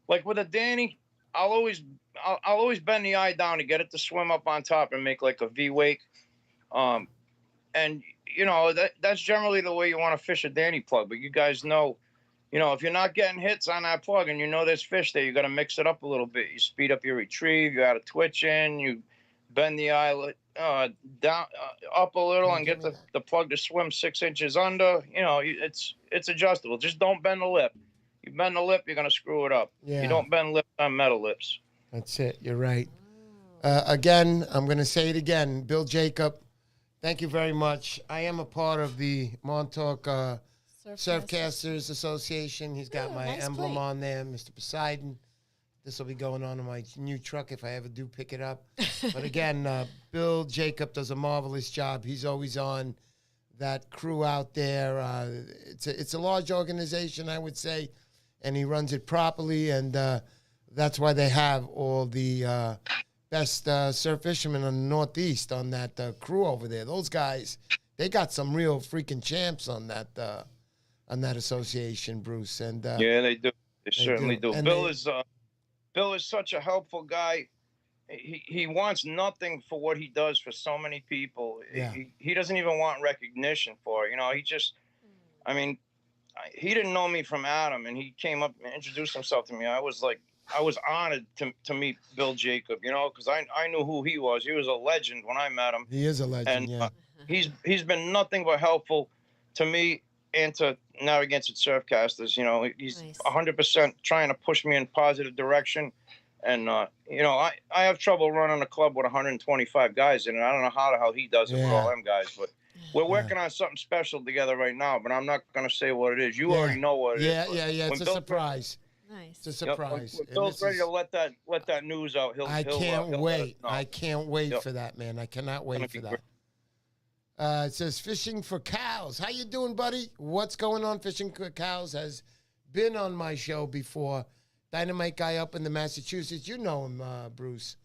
like with a Danny, I'll always bend the eye down to get it to swim up on top and make like a V wake. And that's generally the way you want to fish a Danny plug. But you guys know, if you're not getting hits on that plug and there's fish there, you got to mix it up a little bit. You speed up your retrieve. You add a twitch in. You bend the eyelet down up a little and get the plug to swim 6 inches under. It's adjustable. Just don't bend the lip. You bend the lip, you're gonna screw it up. Yeah. You don't bend lips on metal lips. That's it. You're right. Again, I'm gonna say it again. Bill Jacob, thank you very much. I am a part of the Montauk Surfcasters Association. He's got my emblem on there, Mr. Poseidon. This will be going on in my new truck if I ever do pick it up. But again, Bill Jacob does a marvelous job. He's always on that crew out there. It's a large organization, I would say, and he runs it properly. And that's why they have all the best surf fishermen in the Northeast on that crew over there. Those guys, they got some real freaking champs on that association, Bruce. And yeah, they do. They certainly do. And Bill is such a helpful guy. He wants nothing for what he does for so many people. Yeah. He doesn't even want recognition for it. He didn't know me from Adam, and he came up and introduced himself to me. I was like I was honored to meet Bill Jacob, you know, because I knew who he was. He was a legend when I met him. He is a legend, And yeah. he's been nothing but helpful to me and to Narragansett Surfcasters. You know, he's Nice. 100% trying to push me in positive direction. And you know, I have trouble running a club with 125 guys in it. I don't know how the hell he does it with all them guys, but we're working on something special together right now. But I'm not gonna say what it is. You already know what it is. Yeah. It's a surprise. Nice. It's a surprise. When Bill's ready to let that news out, I can't wait. I can't wait for that, man. I cannot wait for that. It says Fishing for Cows. How you doing, buddy? What's going on? Fishing for Cows has been on my show before. Dynamite guy up in the Massachusetts. You know him, Bruce.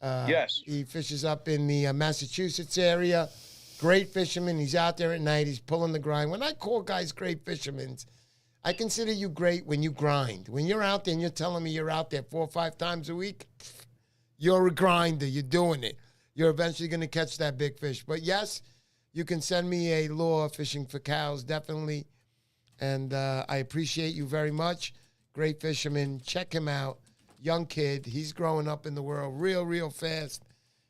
Yes. He fishes up in the Massachusetts area. Great fisherman. He's out there at night. He's pulling the grind. When I call guys great fishermen, I consider you great when you grind. When you're out there and you're telling me you're out there 4 or 5 times a week, you're a grinder. You're doing it. You're eventually going to catch that big fish. But yes, you can send me a lure, Fishing for Cows, definitely. And I appreciate you very much. Great fisherman. Check him out. Young kid. He's growing up in the world real fast.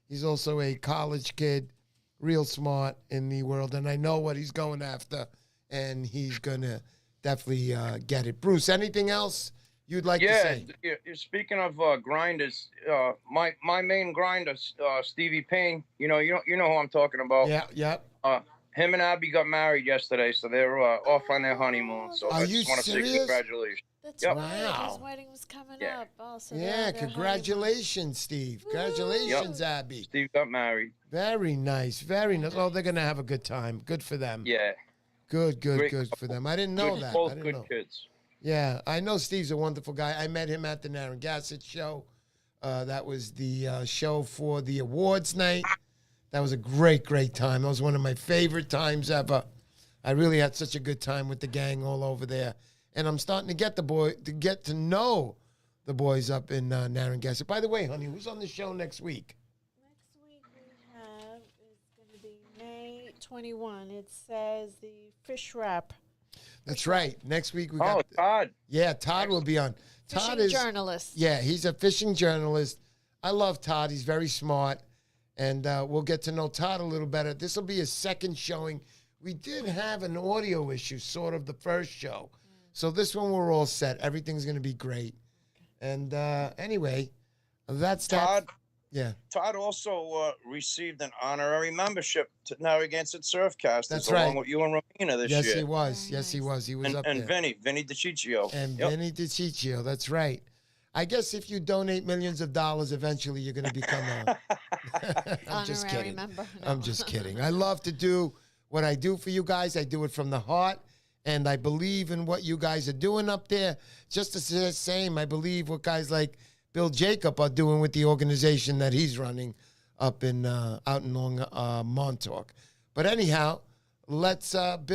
He's also a college kid, real smart in the world. And I know what he's going after. And he's going to definitely get it. Bruce, anything else you'd like to say? Yeah, speaking of grinders, my main grinder, Stevie Payne, you know who I'm talking about. Yeah. Him and Abby got married yesterday, so they're off on their honeymoon. So Are I you just want to say serious? Congratulations. That's Yep. right. Wow. His wedding was coming Yeah. up. Also, Yeah, congratulations, Steve. Congratulations, Abby. Steve got married. Very nice. Very nice. Oh, they're going to have a good time. Good for them. Yeah. Good Great for them. I didn't know that. Both I didn't good know. kids. Yeah, I know Steve's a wonderful guy. I met him at the Narragansett show. That was the show for the awards night. That was a great time. That was one of my favorite times ever. I really had such a good time with the gang all over there. And I'm starting to get to know the boys up in Narragansett. By the way, honey, who's on the show next week? Next week we have is going to be May 21. It says the fish wrap. That's right. Next week we got Todd. Yeah, Todd will be on. Todd is journalist. Yeah, he's a fishing journalist. I love Todd. He's very smart. And we'll get to know Todd a little better. This will be his second showing. We did have an audio issue, sort of the first show. So this one we're all set. Everything's going to be great. And anyway, that's Todd. that. Yeah. Todd also received an honorary membership to Narragansett Surfcasters. That's along right. with you and Romina this year. Yes, he was. Very Yes, he nice. was. He was up And there. Vinny DiCiccio. And Yep. Vinny DiCiccio. That's right. I guess if you donate millions of dollars, eventually you're going to become a... I'm just Honorary kidding. member. No. I'm just kidding. I love to do what I do for you guys. I do it from the heart, and I believe in what you guys are doing up there. Just the same, I believe what guys like Bill Jacob are doing with the organization that he's running up in out in Montauk. But anyhow, let's Bruce,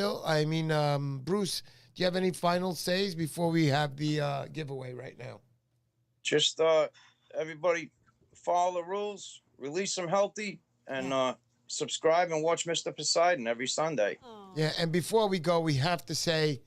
do you have any final says before we have the giveaway right now? Just everybody follow the rules, release them healthy, and subscribe and watch Mr. Poseidon every Sunday. Oh. Yeah, and before we go, we have to say,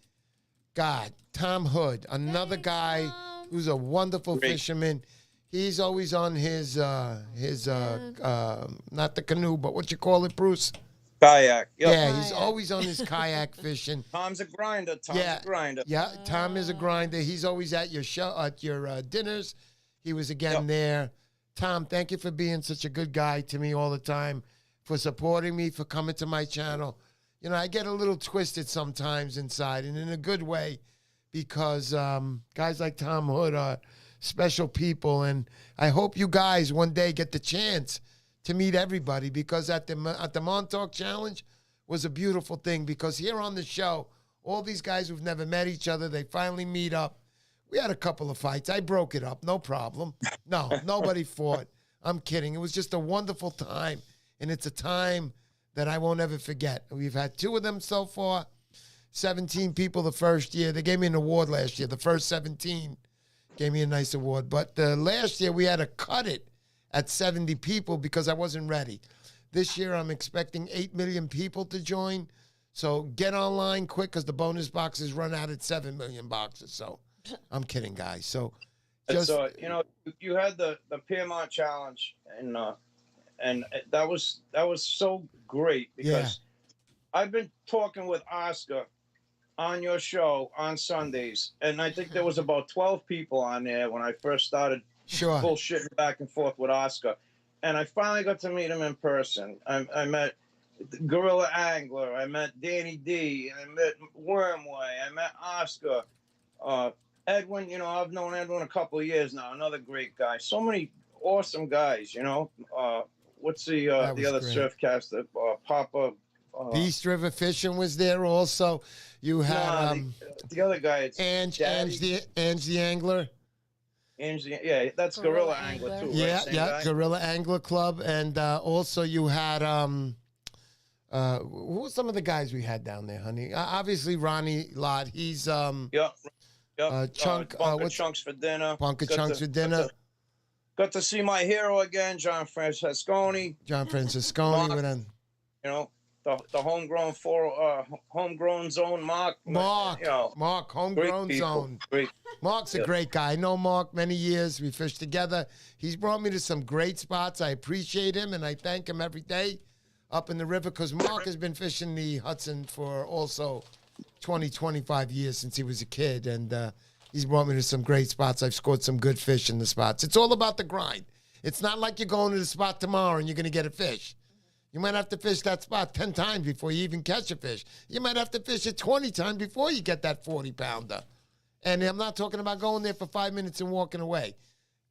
God, Tom Hood, another Thanks, guy Tom. who's a wonderful Great. fisherman. He's always on his not the canoe, but what you call it, Bruce? Kayak. Yep. Yeah, he's Kayak. always on his kayak fishing. Tom's a grinder. Tom's Yeah. a grinder. Yeah, Tom is a grinder. He's always at your show, at your dinners. He was again there. Tom, thank you for being such a good guy to me all the time, for supporting me, for coming to my channel. You know, I get a little twisted sometimes inside, and in a good way, because guys like Tom Hood are special people, and I hope you guys one day get the chance to meet everybody, because at the Montauk Challenge was a beautiful thing, because here on the show, all these guys who've never met each other, they finally meet up. We had a couple of fights. I broke it up, no problem. No, nobody fought. I'm kidding. It was just a wonderful time, and it's a time that I won't ever forget. We've had 2 of them so far, 17 people the first year. They gave me an award last year. The first 17 gave me a nice award. But last year, we had to cut it at 70 people because I wasn't ready. This year, I'm expecting 8 million people to join. So get online quick, because the bonus boxes run out at 7 million boxes. So I'm kidding, guys. So It's, you had the Piermont Challenge, and that was so great because I've been talking with Oscar on your show on Sundays, and I think there was about 12 people on there when I first started bullshitting back and forth with Oscar, and I finally got to meet him in person. I met Gorilla Angler, I met Danny D, I met Wormway, I met Oscar, Edwin. I've known Edwin a couple of years now. Another great guy. So many awesome guys. What's the other surfcaster? Papa. Beast River Fishing was there also. You had the other guy. It's Ange the Angler. That's Gorilla Angler too. Right? Gorilla Angler Club, and also you had who were some of the guys we had down there, honey? Obviously Ronnie Lott. He's Chunk. Chunks for dinner. Bunker Chunks for dinner. Got to see my hero again, John Francesconi. The homegrown zone, Mark. Mark, homegrown zone. Mark's a great guy. I know Mark many years. We fished together. He's brought me to some great spots. I appreciate him, and I thank him every day up in the river because Mark has been fishing the Hudson for also 20, 25 years since he was a kid, and he's brought me to some great spots. I've scored some good fish in the spots. It's all about the grind. It's not like you're going to the spot tomorrow and you're going to get a fish. You might have to fish that spot 10 times before you even catch a fish. You might have to fish it 20 times before you get that 40-pounder. And I'm not talking about going there for 5 minutes and walking away.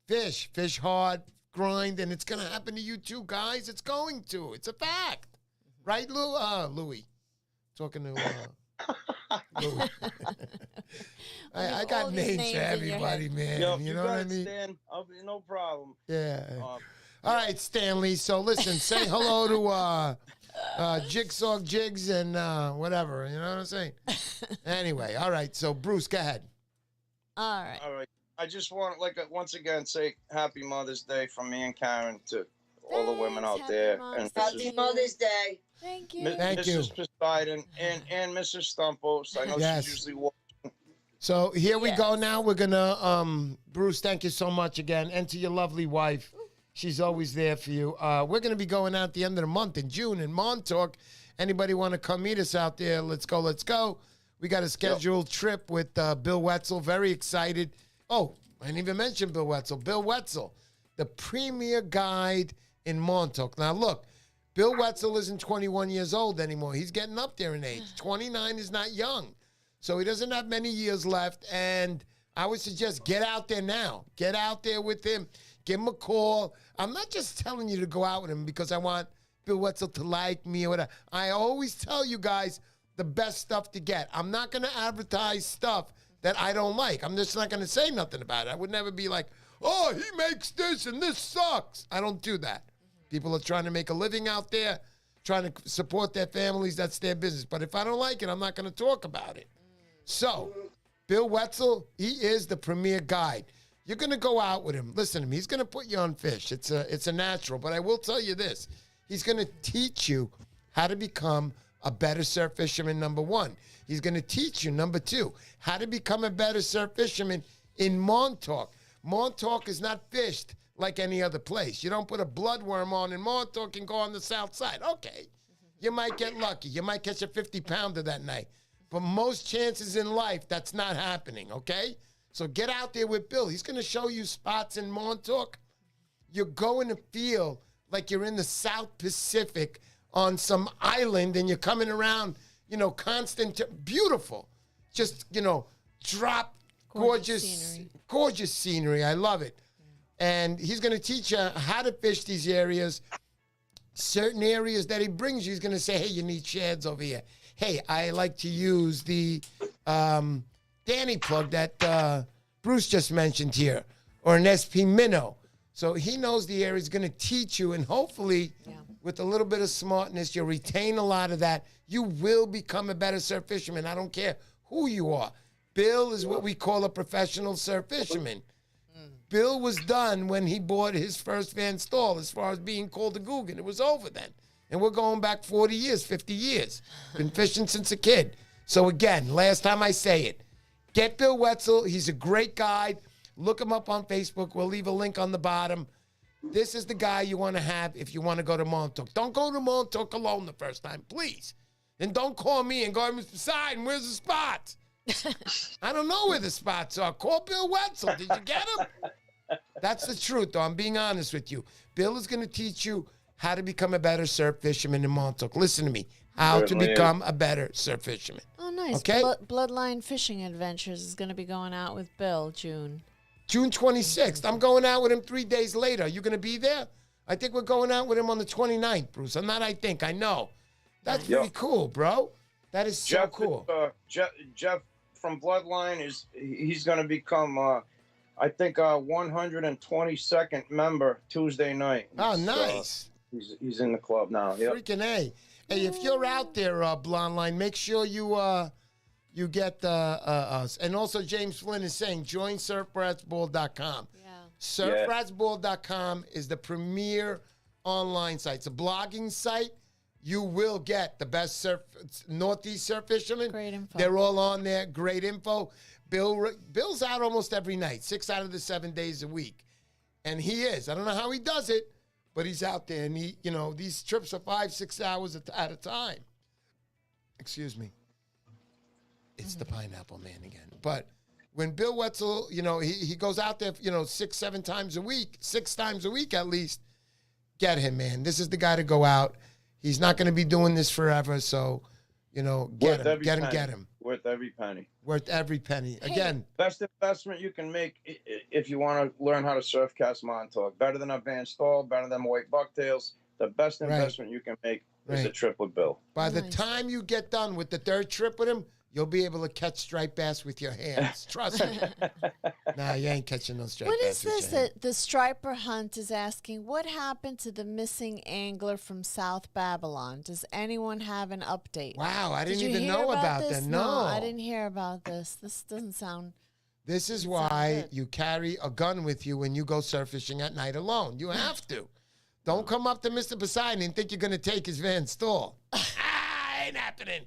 Fish hard, grind, and it's going to happen to you too, guys. It's going to. It's a fact. Right, Louis? Talking to Louis. I got names for everybody, man. You know what I mean? Stan, I'll be no problem. Yeah. All right, Stanley. So listen, say hello to Jigsaw Jigs and whatever. You know what I'm saying? Anyway, all right. So Bruce, go ahead. All right. I just want, once again, say Happy Mother's Day from me and Karen to all the women out there. And Happy Mother's Day. Thank you. Thank you. Mrs. Poseidon and Mrs. Stumpos. I know she's usually watching. So here we go now. We're going to, Bruce, thank you so much again. And to your lovely wife. She's always there for you. We're going to be going out at the end of the month in June in Montauk. Anybody want to come meet us out there? Let's go. We got a scheduled trip with Bill Wetzel. Very excited. Oh, I didn't even mention Bill Wetzel. Bill Wetzel, the premier guide in Montauk. Now, look, Bill Wetzel isn't 21 years old anymore. He's getting up there in age. 29 is not young. So he doesn't have many years left. And I would suggest get out there now. Get out there with him. Give him a call. I'm not just telling you to go out with him because I want Bill Wetzel to like me or whatever. I always tell you guys the best stuff to get. I'm not going to advertise stuff that I don't like. I'm just not going to say nothing about it. I would never be like, oh, he makes this and this sucks. I don't do that. People are trying to make a living out there, trying to support their families. That's their business. But if I don't like it, I'm not going to talk about it. So, Bill Wetzel, he is the premier guide. You're going to go out with him. Listen to him. He's going to put you on fish. It's a natural. But I will tell you this. He's going to teach you how to become a better surf fisherman, number one. He's going to teach you, number two, how to become a better surf fisherman in Montauk. Montauk is not fished like any other place. You don't put a bloodworm on in Montauk and go on the south side. Okay. You might get lucky. You might catch a 50-pounder that night. But most chances in life, that's not happening, okay? So get out there with Bill. He's going to show you spots in Montauk. You're going to feel like you're in the South Pacific on some island and you're coming around, constant, beautiful. Just, drop gorgeous scenery. I love it. And he's going to teach you how to fish these areas. Certain areas that he brings you, he's going to say, hey, you need shads over here. Hey, I like to use the Danny plug that Bruce just mentioned here, or an SP Minnow. So he knows the area. He's going to teach you, and hopefully with a little bit of smartness, you'll retain a lot of that. You will become a better surf fisherman. I don't care who you are. Bill is what we call a professional surf fisherman. Bill was done when he bought his first Van Stall as far as being called a Guggen. It was over then. And we're going back 40 years, 50 years. Been fishing since a kid. So again, last time I say it, get Bill Wetzel. He's a great guide. Look him up on Facebook. We'll leave a link on the bottom. This is the guy you want to have if you want to go to Montauk. Don't go to Montauk alone the first time, please. And don't call me and go, Mr. Poseidon, where's the spots? I don't know where the spots are. Call Bill Wetzel. Did you get him? That's the truth, though. I'm being honest with you. Bill is going to teach you how to become a better surf fisherman in Montauk. Listen to me. How to become a better surf fisherman. Oh, nice. Okay? Bloodline Fishing Adventures is going to be going out with Bill June 26th. I'm going out with him 3 days later. Are you going to be there? I think we're going out with him on the 29th, Bruce. I'm not, I think. I know. That's pretty cool, bro. That is so cool. Jeff from Bloodline he's going to become, I think, 122nd member Tuesday night. Oh, nice. He's in the club now. Yep. Freaking A. Hey, if you're out there, Blondline, make sure you get us. And also, James Flynn is saying, join surfratsball.com. Yeah. Surfratsball.com is the premier online site. It's a blogging site. You will get the best Northeast surf fishermen. Great info. They're all on there. Great info. Bill's out almost every night, 6 out of the 7 days a week. And he is. I don't know how he does it, but he's out there. And he, these trips are 5-6 hours at a time. Excuse me. It's the pineapple man again. But when Bill Wetzel, he goes out there, 6-7 times a week, 6 times a week at least, get him, man. This is the guy to go out. He's not going to be doing this forever, so, get him. Worth every penny. Worth every penny. Again. Best investment you can make if you want to learn how to surf cast Montauk. Better than a Van Stall, better than white bucktails. The best investment you can make is a trip with Bill. By the time you get done with the 3rd trip with him, you'll be able to catch striped bass with your hands. Trust me. Nah, you ain't catching no striped bass. What is this that the Striper Hunt is asking? What happened to the missing angler from South Babylon? Does anyone have an update? Wow, I didn't even know about that. No, I didn't hear about this. This doesn't sound. This is why you carry a gun with you when you go surf fishing at night alone. You have to. Don't come up to Mr. Poseidon and think you're going to take his Van Stall. Ain't happening.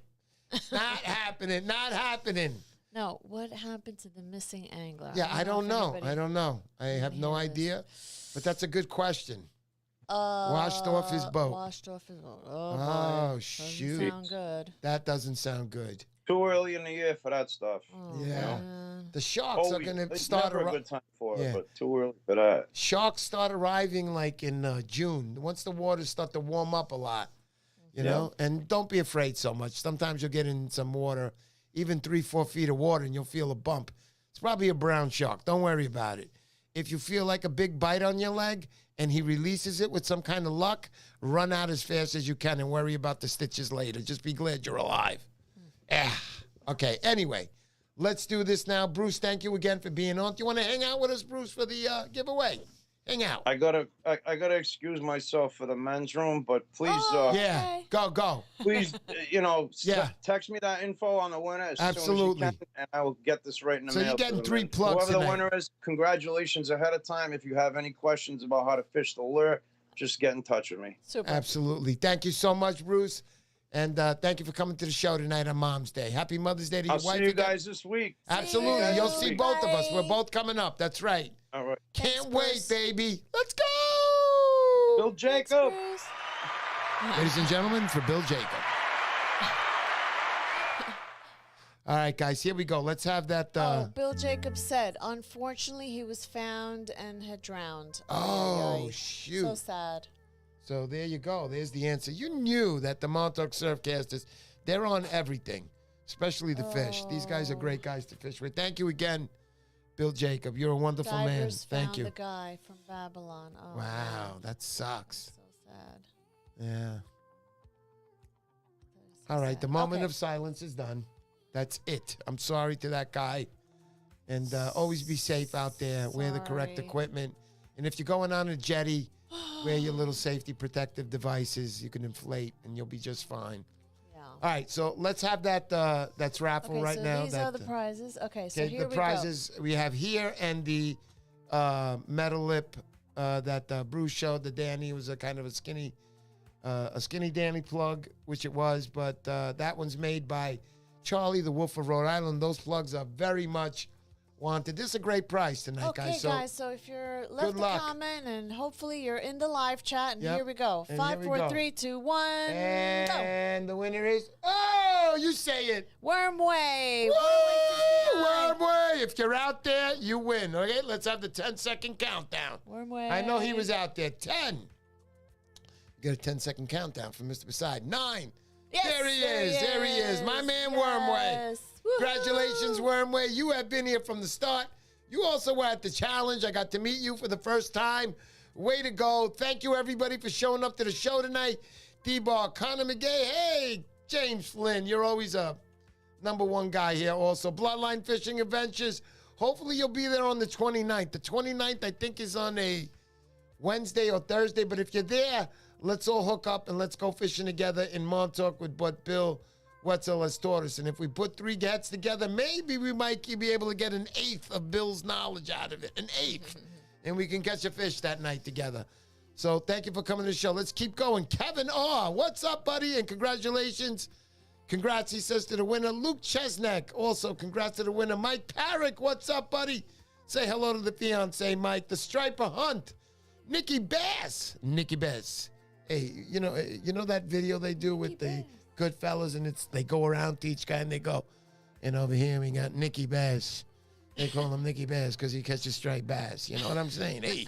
Not happening. Not happening. No, what happened to the missing angler? Yeah, I don't know. I have no idea. But that's a good question. Washed off his boat. Washed off his boat. Oh, boy. Shoot. Doesn't sound good. That doesn't sound good. Too early in the year for that stuff. Oh, yeah. Man. The sharks are going to start a good time for it, but too early for that. Sharks start arriving like in June. Once the waters start to warm up a lot. You know, and don't be afraid so much. Sometimes you'll get in some water, even 3-4 feet of water, and you'll feel a bump. It's probably a brown shark. Don't worry about it. If you feel like a big bite on your leg and he releases it with some kind of luck, run out as fast as you can and worry about the stitches later. Just be glad you're alive. Okay, anyway, let's do this now. Bruce, thank you again for being on. Do you want to hang out with us, Bruce, for the giveaway? Hang out. I gotta excuse myself for the men's room, but please, go. Please, text me that info on the winner as soon as you can, and I will get this right in the mail. So you're getting 3 plugs Whoever tonight. the winner is, congratulations ahead of time. If you have any questions about how to fish the lure, just get in touch with me. Super. Absolutely. Thank you so much, Bruce. And thank you for coming to the show tonight on Mom's Day. Happy Mother's Day to your wife. I'll see you guys this week. Absolutely. You'll see both of us. We're both coming up. That's right. All right. Can't wait, baby. Let's go. Bill Jacob. Ladies and gentlemen, for Bill Jacob. All right, guys, here we go. Let's have that. Bill Jacob said, unfortunately, he was found and had drowned. Oh, shoot. So sad. So there you go. There's the answer. You knew that the Montauk Surfcasters, they're on everything, especially the fish. These guys are great guys to fish with. Thank you again, Bill Jacob. You're a wonderful man. Thank you. The guy from Babylon. Oh, wow, that sucks. So sad. Yeah. So all right, sad. the moment of silence is done. That's it. I'm sorry to that guy. And always be safe out there. Wear the correct equipment. And if you're going on a jetty, wear your little safety protective devices. You can inflate, and you'll be just fine. Yeah. All right, so let's have that that's raffle right now. These are the prizes. Okay, so here the prizes we have here, and the metal lip that Bruce showed. The Danny was a kind of a skinny Danny plug, which it was, but that one's made by Charlie, the Wolf of Rhode Island. Those plugs are very much wanted. This is a great price tonight, Okay, guys. So guys, so if you're left a luck. comment and hopefully you're in the live chat, and Yep. here we go. And 5, here we 4, go. 3, 2, 1. Go. and the winner is, oh, you say it. Wormway. Woo! Wormway. If you're out there, you win. Okay, let's have the 10-second countdown. Wormway. I know he was out there. 10. Get a 10-second countdown from Mr. Poseidon. 9. Yes, there he is. There he is. My man Wormway. Yes. Woo-hoo. Congratulations, Wormway. You have been here from the start. You also were at the challenge. I got to meet you for the first time. Way to go. Thank you, everybody, for showing up to the show tonight. D-Bar, Connor McGay. Hey, James Flynn. You're always a #1 guy here also. Bloodline Fishing Adventures. Hopefully, you'll be there on the 29th. The 29th, I think, is on a Wednesday or Thursday. But if you're there, let's all hook up and let's go fishing together in Montauk with what Bill Wetzel has taught us. And if we put 3 gets together, maybe we might be able to get an 1/8 of Bill's knowledge out of it. An 1/8. And we can catch a fish that night together. So thank you for coming to the show. Let's keep going. Kevin R., what's up, buddy? And congratulations. Congrats, he says, to the winner. Luke Chesneck, also congrats to the winner. Mike Parrick, what's up, buddy? Say hello to the fiance, Mike. The Striper Hunt. Nikki Bass. Nikki Bass. Hey, you know that video they do with the good fellas, and they go around to each guy and they go, and over here we got Nikki Bass. They call him Nikki Bass because he catches striped bass. You know what I'm saying? Hey,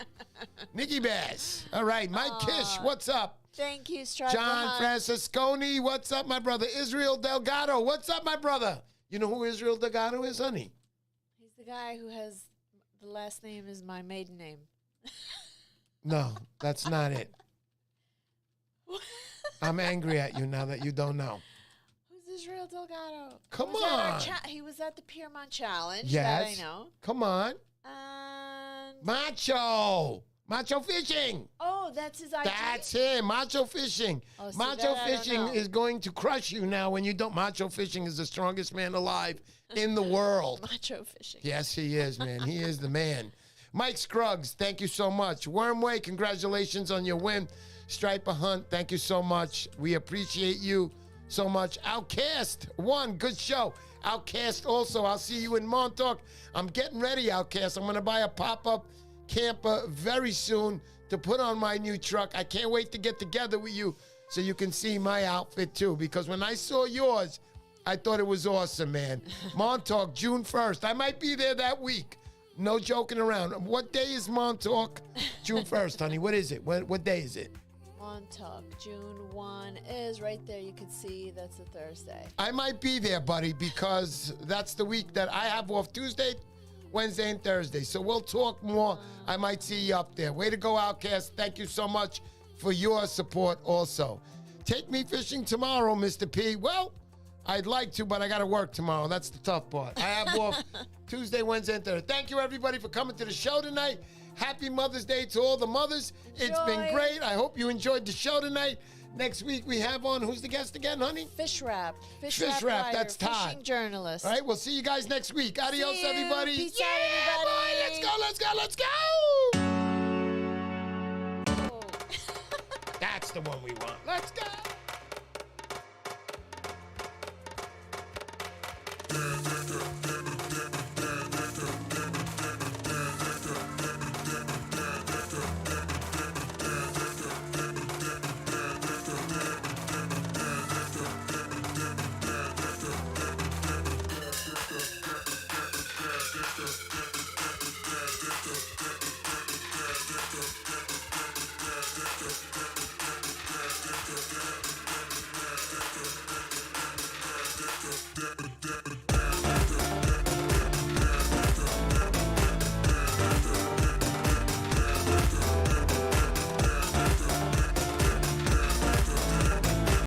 Nikki Bass. All right, Mike Kish, what's up? Thank you, Striper John Hunt. Francisconi, what's up, my brother? Israel Delgado, what's up, my brother? You know who Israel Delgado is, honey? He's the guy who has the last name is my maiden name. No, that's not it. I'm angry at you now that you don't know. Who's Israel Delgado? Come He was at our on. he was at the Piermont Challenge. Yes. That I know. Come on. And Macho Fishing. oh, that's his ID. That's him, Macho Fishing. Oh, see, Macho that I don't Fishing know. is going to crush you now when you don't. Macho Fishing is the strongest man alive in the world. Macho Fishing. Yes, he is, man. He is the man. Mike Scruggs, thank you so much. Wormway, congratulations on your win. Striper Hunt, thank you so much. We appreciate you so much. Outcast, 1, good show. Outcast also, I'll see you in Montauk. I'm getting ready, Outcast. I'm going to buy a pop-up camper very soon to put on my new truck. I can't wait to get together with you so you can see my outfit too, because when I saw yours, I thought it was awesome, man. Montauk, June 1st. I might be there that week. No joking around. What day is Montauk? June 1st, honey. What is it? What day is it? Montauk, June 1 is right there. You can see that's a Thursday. I might be there, buddy, because that's the week that I have off Tuesday, Wednesday, and Thursday. So we'll talk more. I might see you up there. Way to go, Outcast. Thank you so much for your support also. Take me fishing tomorrow, Mr. P. Well, I'd like to, but I got to work tomorrow. That's the tough part. I have off Tuesday, Wednesday, and Thursday. Thank you, everybody, for coming to the show tonight. Happy Mother's Day to all the mothers. It's been great. I hope you enjoyed the show tonight. Next week, we have on, who's the guest again, honey? Fish Wrap. Fish Wrap, writer, that's Todd. Fishing journalist. All right, we'll see you guys next week. Adios, See you. everybody. Peace yeah, out, everybody. boy, let's go, let's go, let's go. Oh. That's the one we want. Let's go.